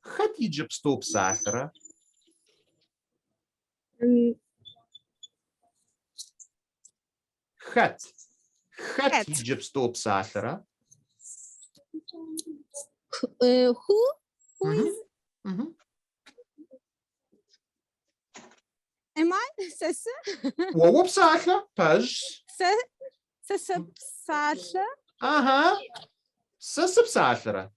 خد يجيب ستوب ساثرة. خد يجيب ستوب ساثرة. Who is? Am I? Sesi? وهو بساثرة. باج. سسبساثرة. سسبساثرة.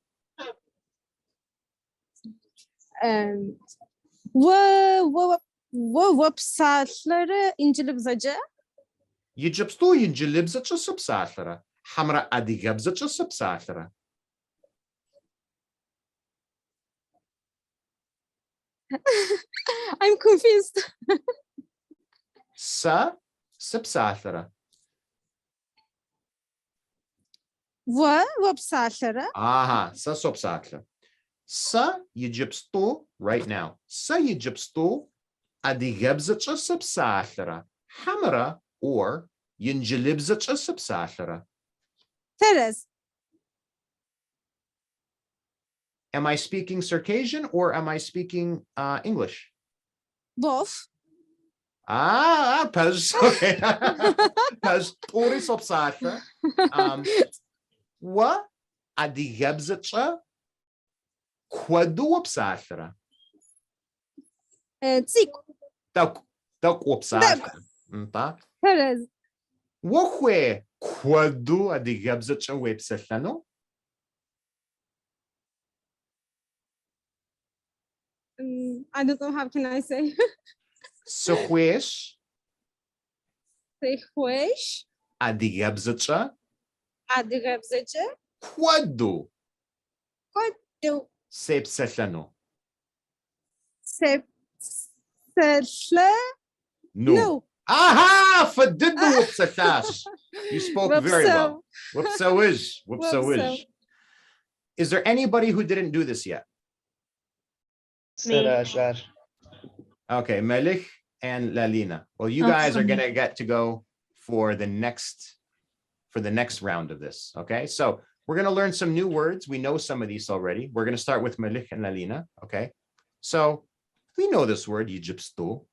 وبساثرة إنجلبزة. يجبستو ينجلبزة سبساثرة. حمرا أديجبزة سبساثرة. I'm confused. سبساثرة. وبساثرة. سبساثرة. يجبستو right now. يجبستو أديجبزة سبساثرة. حمرا or ينجلبزة سبساثرة. Teres. Am I speaking Circassian or am I speaking English? Both. Pez. Okay. Pez. Tori sopsatra. Wa adigabzatra kwadu opsatra. Tsiku. Tak opsatra. Tá? Teres. Wohwe kwadu adigabzatra websetlano? I don't know, how can I say? Sehwesh. Sehwesh. Adigabzatra. Adigabzatra. Kwadu. Kwadu. Sepsetlano. Sepsetla. No. Aha! Fadidu wupsatash. You spoke very well. Wupsawish. Wupsawish. Is there anybody who didn't do this yet? Okay, Melik and Lalina. Well, you guys are gonna get to go for the next round of this. Okay, so we're gonna learn some new words. We know some of these already. We're gonna start with Melik and Lalina. Okay, so we know this word Egyptstu.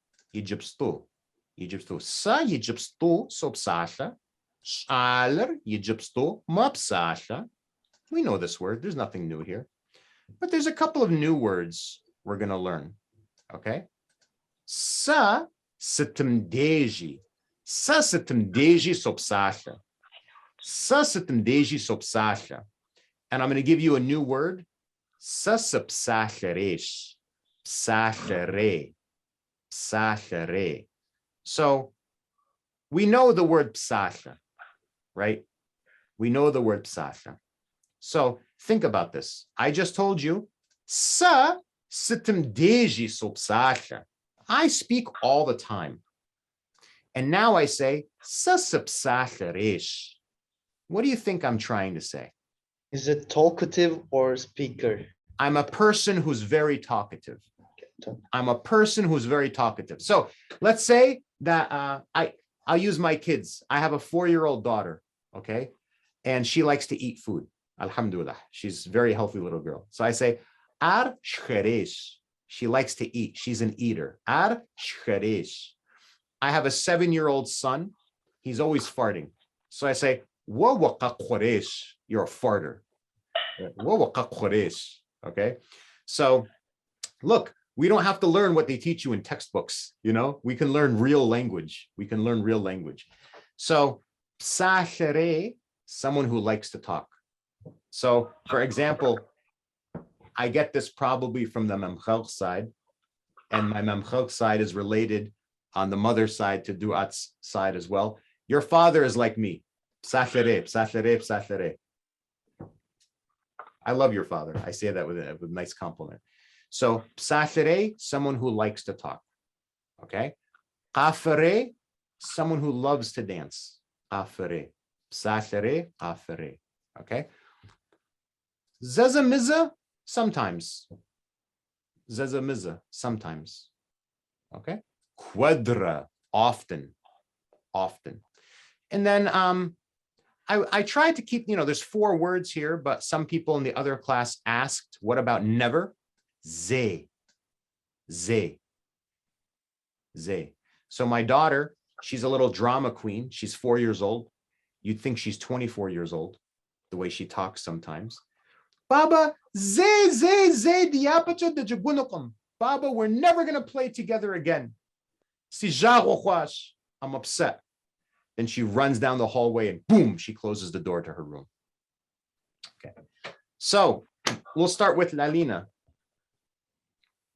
Sa Egyptstu sopsasha. Shaler Egyptstu mapsasha. We know this word. There's nothing new here. But there's a couple of new words we're going to learn. Okay. Sa sitimdeji. Sa sitimdeji sopsasha. Sa sitimdeji sopsasha. And I'm going to give you a new word. Sa sopsasharesh. Psashare. Psashare. So we know the word psasha, right? We know the word psasha. So think about this. I just told you, sa sitimdeji sopsasha. I speak all the time. And now I say, sa sopsasharesh. What do you think I'm trying to say? Is it talkative or speaker? I'm a person who's very talkative. I'm a person who's very talkative. So let's say that I'll use my kids. I have a 4-year-old daughter, okay? And she likes to eat food. Alhamdulillah. She's a very healthy little girl. So I say, ar shcheresh. She likes to eat. She's an eater. Ar shcheresh. I have a 7-year-old son. He's always farting. So I say, wa waqa qoresh. You're a farter. Wa waqa qoresh. Okay? So look, we don't have to learn what they teach you in textbooks. You know, we can learn real language. We can learn real language. So psashere, someone who likes to talk. So for example, I get this probably from the Memchelch side, and my Memchelch side is related on the mother's side to Duat's side as well. Your father is like me. Psashere, psashere, psashere. I love your father. I say that with a nice compliment. So psashere, someone who likes to talk. Okay. Qafere, someone who loves to dance. Qafere. Psashere, qafere. Okay. Zazamiza, sometimes. Zazamiza, sometimes. Okay. Quadra, often. Often. And then I tried to keep, there's 4 words here, but some people in the other class asked, what about never? Ze. Ze. Ze. So my daughter, she's a little drama queen. She's 4 years old. You'd think she's 24 years old, the way she talks sometimes. Baba, ze, diapacha de jagunukum. Baba, we're never going to play together again. Si I'm upset. Then she runs down the hallway and boom, she closes the door to her room. Okay. So we'll start with Lalina.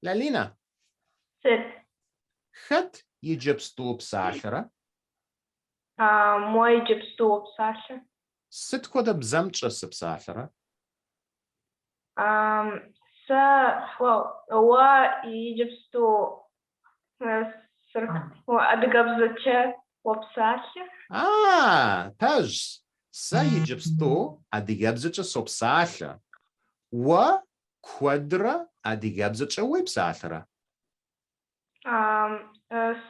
Lalina. Sit. Khat yijibstu psashara. Мой jibstu psasha. Sit koda bzamcha psashara. Wa yijibstu adgabzache wapsasha. Taj. Sa yijibstu adigabzacha sopsasha. Wa quadra adigabzacha websashara.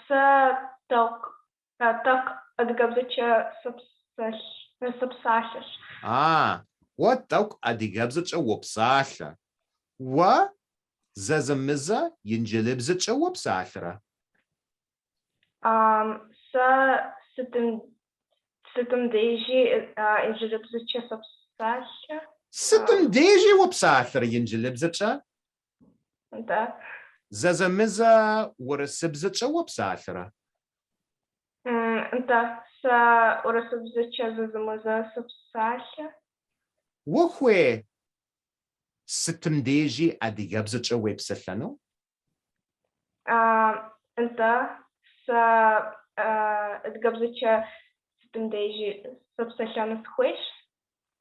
Sa tak adgabzacha sopsasha. What tauk adigabzacha wopsasha. Wa zazamiza yinjilibzacha wopsashara. Sa sitimdeji injilibzacha sopsasha. Sitimdeji wopsashara yinjilibzacha. Да. Zazamiza warasibzacha wopsashara. Да. Sa urasibzacha zazamiza sopsasha. Wahwe sitimdeji adigabzacha websashano. Да. Sa adgabzacha sitimdeji sopsashano squish.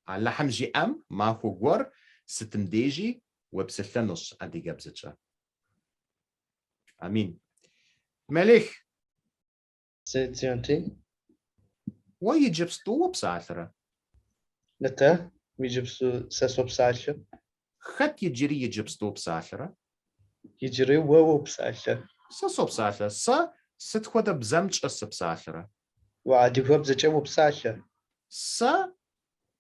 Lahamji am ma hugwar sitimdeji websashanos adigabzacha. Amin. Melech. Setianti. Why you just do websashara? Nata. We jibstu sesopsasha. Khat yijiri yijibstu psashara. Yijiri wopsasha. Sesopsasha. Sa sitkwada bzamcha sapsashara. Wa adigabzacha wopsasha. Sa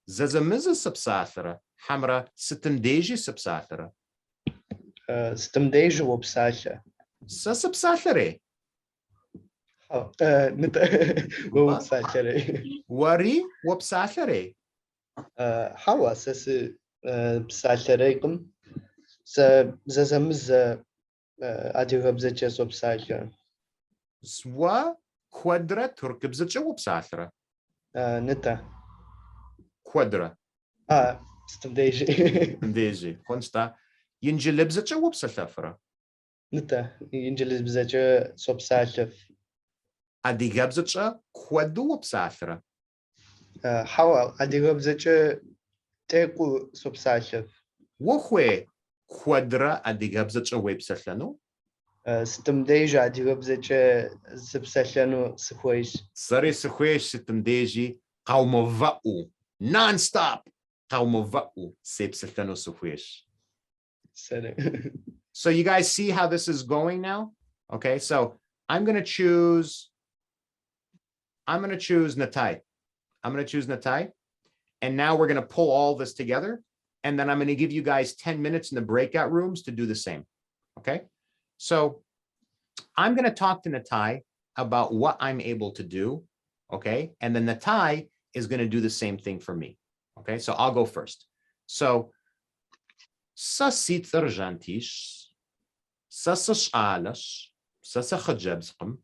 zazamiza sapsashara. Hamra sitimdeji sapsashara. Sitimdeji wopsasha. Sa sapsashare. Wopsashare. Wari wopsashare. Hawa sesi psasharekum. Zazamız adigabzeche sobsalha. Swa quadra turkibzeche wupsalra. Nita. Quadra. Stimdeji. Deji. Consta. Yinjilibzeche wupsalafra. Nita. Yinjilibzeche sobsalha. Adigabzeche quadu wupsalra. How adigabzeche teku sobsalha. Wohwe quadra adigabzeche websalano. Stimdeji adigabzeche zipsalano skhwesh. Sari skhwesh stimdeji qawmova'u. Non-stop. Qawmova'u sepsalano skhwesh. So you guys see how this is going now? Okay, so I'm going to choose Natai. I'm going to choose Natai. And now we're going to pull all this together. And then I'm going to give you guys 10 minutes in the breakout rooms to do the same. Okay, so I'm going to talk to Natai about what I'm able to do. Okay, and then Natai is going to do the same thing for me. Okay, so I'll go first. So, sa sitzer jantish, sa shalash, sa khajabsqam,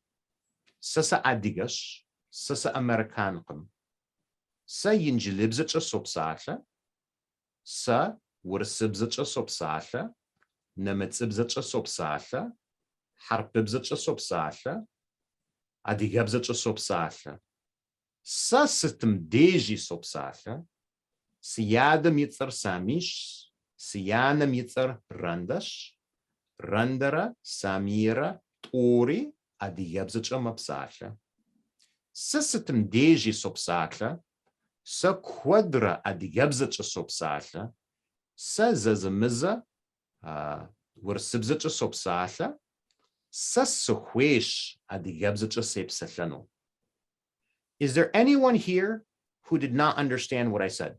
sa adigash, sa amerikanqam, sa yinjilibzach sobsasha, sa wursibzach sobsasha, nemitzibzach sobsasha, harpibzach sobsasha, adigabzach sobsasha, sa sitim deji sobsasha, siyada mitzer samish, siyana mitzer randash, randara, samira, tori, adigabzach mapsasha, sa sitim deji sobsasha, sa quadra adigabzach sobsasha, sa zazamiza, wursibzach sobsasha, sa suhwesh adigabzach sepsalano. Is there anyone here who did not understand what I said?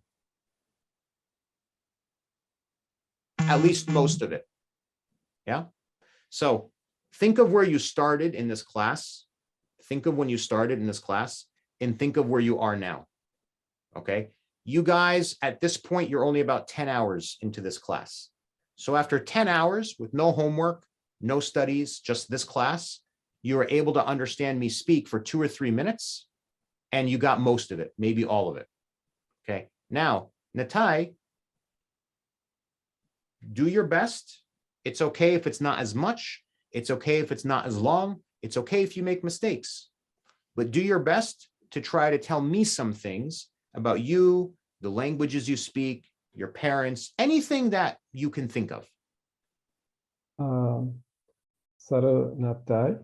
At least most of it. Yeah. So think of where you started in this class. Think of when you started in this class and think of where you are now. Okay. You guys, at this point, you're only about 10 hours into this class. So after 10 hours with no homework, no studies, just this class, you were able to understand me speak for 2 or 3 minutes, and you got most of it, maybe all of it. Okay. Now, Natai, do your best. It's okay if it's not as much. It's okay if it's not as long. It's okay if you make mistakes. But do your best to try to tell me some things about you, the languages you speak, your parents, anything that you can think of. Sarı Natai,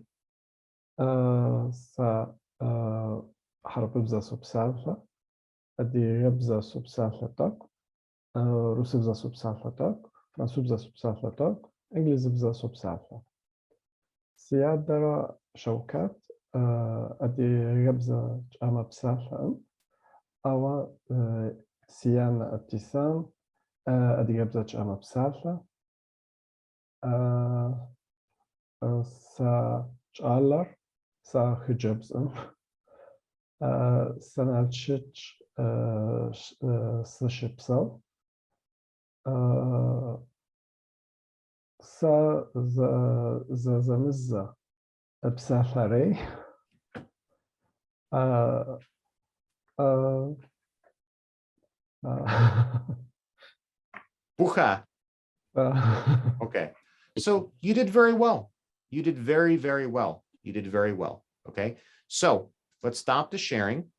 sa harpibza subsalfa, adirabza subsalfa tak, rusibza subsalfa tak, fransubza subsalfa tak, İngilizibza subsalfa. Siyadara şavkat, adirabza ama bsalfa, ama siyana atisam, adirabza ama bsalfa, sa çağlar, sa hıcabzım, sanatçıç sışıpsal, sa zazamızza bsafari, Bucha. Okay. So you did very well. You did very, very well. You did very well. Okay. So let's stop the sharing.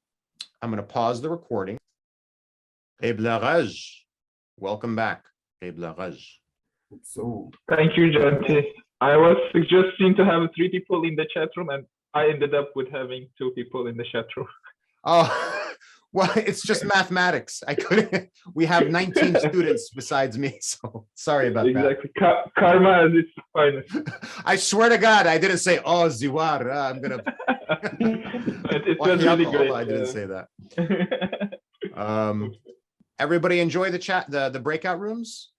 I'm going to pause the recording. Welcome back. So thank you, Janti. I was suggesting to have 3 people in the chat room, and I ended up with having 2 people in the chat room. Oh, well, it's just mathematics. I couldn't. We have 19 students besides me, so sorry about exactly. That. Karma as its finest. I swear to God, I didn't say, "Oh, Ziwar." I'm gonna. It was really great. I didn't say that. Everybody enjoy the chat, the breakout rooms.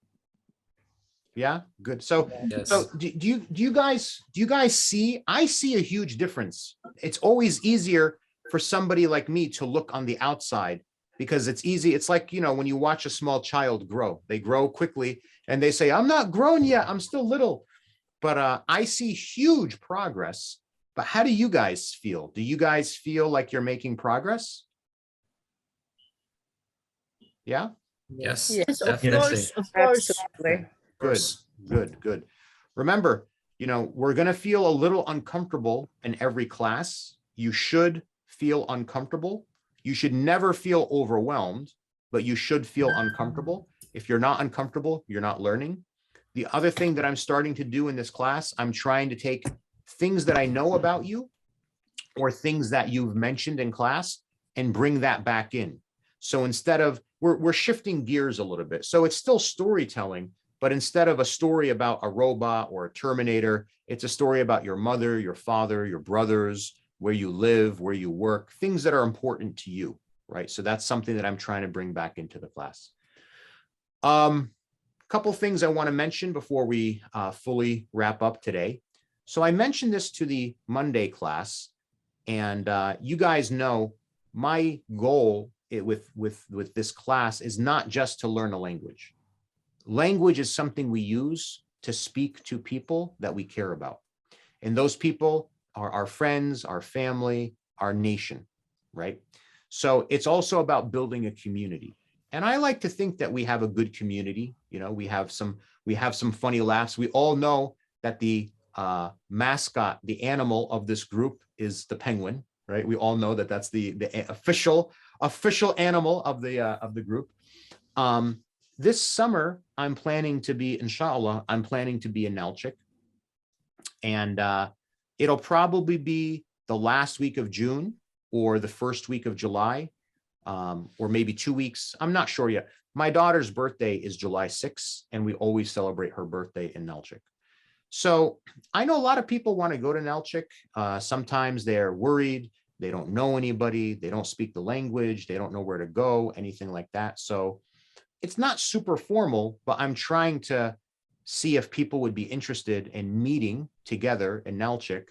Yeah, good. So, yes. So do you guys see? I see a huge difference. It's always easier for somebody like me to look on the outside because it's easy. It's like, when you watch a small child grow, they grow quickly and they say, I'm not grown yet, I'm still little. But I see huge progress. But how do you guys feel? Do you guys feel like you're making progress? Yeah? Yes. Yes, of definitely. course, of course. Good. Remember, we're going to feel a little uncomfortable in every class. You should feel uncomfortable. You should never feel overwhelmed, but you should feel uncomfortable. If you're not uncomfortable, you're not learning. The other thing that I'm starting to do in this class, I'm trying to take things that I know about you or things that you've mentioned in class and bring that back in. So instead of, we're shifting gears a little bit. So it's still storytelling, but instead of a story about a robot or a Terminator, it's a story about your mother, your father, your brothers, where you live, where you work, things that are important to you, right? So that's something that I'm trying to bring back into the class. Couple things I want to mention before we fully wrap up today. So I mentioned this to the Monday class, and you guys know my goal with this class is not just to learn a language. Language is something we use to speak to people that we care about. And those people are our friends, our family, our nation, right? So it's also about building a community. And I like to think that we have a good community. We have some funny laughs. We all know that the mascot, the animal of this group is the penguin, right? We all know that that's the official animal of the group. This summer, I'm planning to be, inshallah, I'm planning to be in Nalchik. And it'll probably be the last week of June or the first week of July. Or maybe 2 weeks. I'm not sure yet. My daughter's birthday is July 6th, and we always celebrate her birthday in Nalchik. So I know a lot of people want to go to Nalchik. Sometimes they're worried. They don't know anybody. They don't speak the language. They don't know where to go, anything like that. So it's not super formal, but I'm trying to see if people would be interested in meeting together in Nalchik.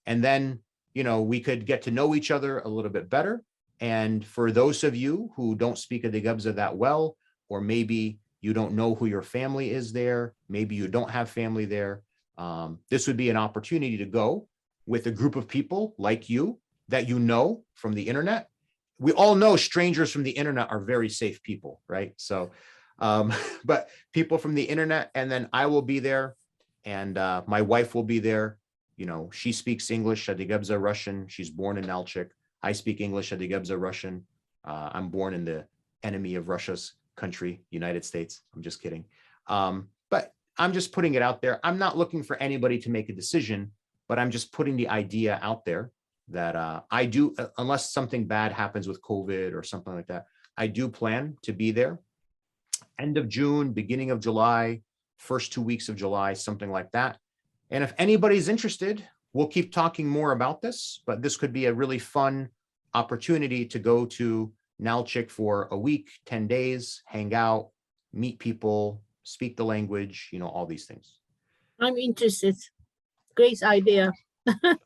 And then, we could get to know each other a little bit better. And for those of you who don't speak Adigabza that well, or maybe you don't know who your family is there, maybe you don't have family there, this would be an opportunity to go with a group of people like you that you know from the internet. We all know strangers from the internet are very safe people, right? So, but people from the internet, and then I will be there, and my wife will be there. She speaks English, Adigabza Russian. She's born in Nalchik. I speak English, Adigabza Russian. I'm born in the enemy of Russia's country, United States. I'm just kidding. But I'm just putting it out there. I'm not looking for anybody to make a decision, but I'm just putting the idea out there that I do, unless something bad happens with COVID or something like that, I do plan to be there. End of June, beginning of July, first 2 weeks of July, something like that. And if anybody's interested, we'll keep talking more about this, but this could be a really fun opportunity to go to Nalchik for a week, 10 days, hang out, meet people, speak the language, all these things. I'm interested. Great idea.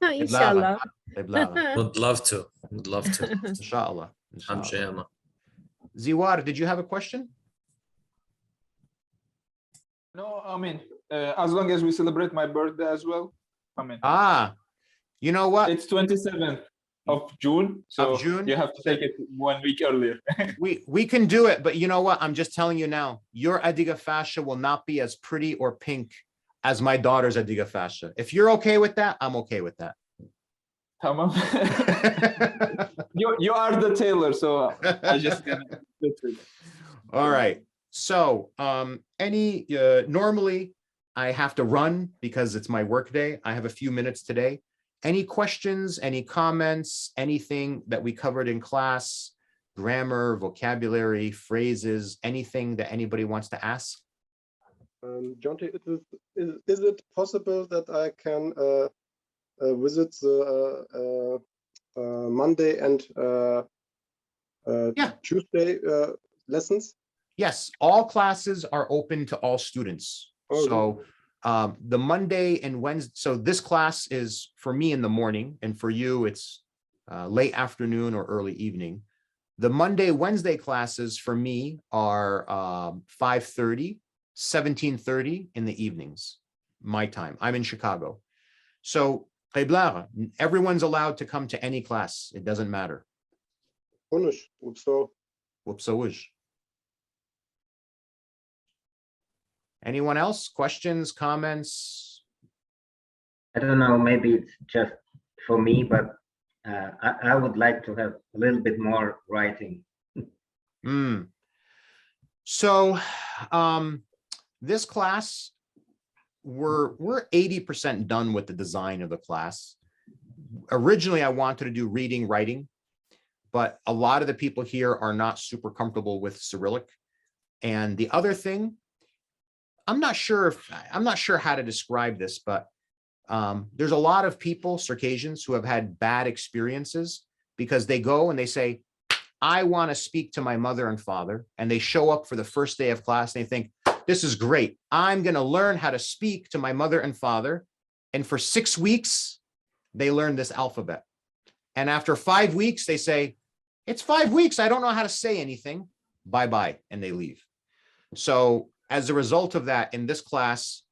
Inshallah. Would love to. Inshallah. Ziwar, did you have a question? No, as long as we celebrate my birthday as well. You know what? It's 27th of June. So you have to take it 1 week earlier. we can do it, but you know what? I'm just telling you now, your Adiga fascia will not be as pretty or pink as my daughter's Adiga fascia. If you're okay with that, I'm okay with that. Tamam. you are the tailor, so I just gonna fit it. All right. So normally I have to run because it's my work day. I have a few minutes today. Any questions, any comments, anything that we covered in class, grammar, vocabulary, phrases, anything that anybody wants to ask? Jonty, is it possible that I can visit the Monday and Tuesday lessons? Yes, all classes are open to all students. So the Monday and Wednesday, so this class is for me in the morning, and for you it's late afternoon or early evening. The Monday, Wednesday classes for me are 5:30, 17:30 in the evenings, my time. I'm in Chicago. So everyone's allowed to come to any class. It doesn't matter. Anyone else? Questions, comments? I don't know, maybe it's just for me, but I would like to have a little bit more writing. So this class, we're 80% done with the design of the class. Originally, I wanted to do reading, writing, but a lot of the people here are not super comfortable with Cyrillic. And the other thing, I'm not sure how to describe this, but there's a lot of people, Circassians, who have had bad experiences because they go and they say, I want to speak to my mother and father. And they show up for the first day of class and they think, this is great. I'm going to learn how to speak to my mother and father. And for 6 weeks, they learn this alphabet. And after 5 weeks, they say, it's 5 weeks. I don't know how to say anything. Bye-bye. And they leave. So as a result of that, in this class,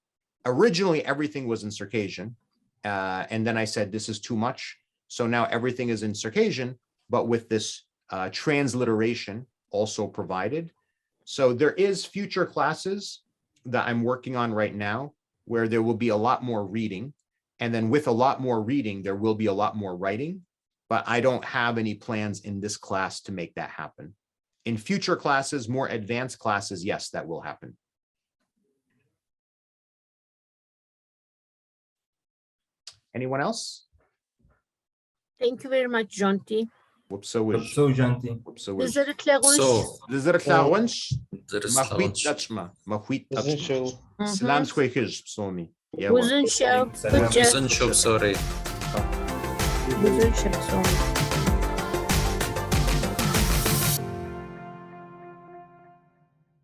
originally everything was in Circassian. And then I said, this is too much. So now everything is in Circassian, but with this transliteration also provided. So there is future classes that I'm working on right now where there will be a lot more reading. And then with a lot more reading, there will be a lot more writing, but I don't have any plans in this class to make that happen. In future classes, more advanced classes, yes, that will happen. Anyone else? Thank you very much, Jonty. Sorry.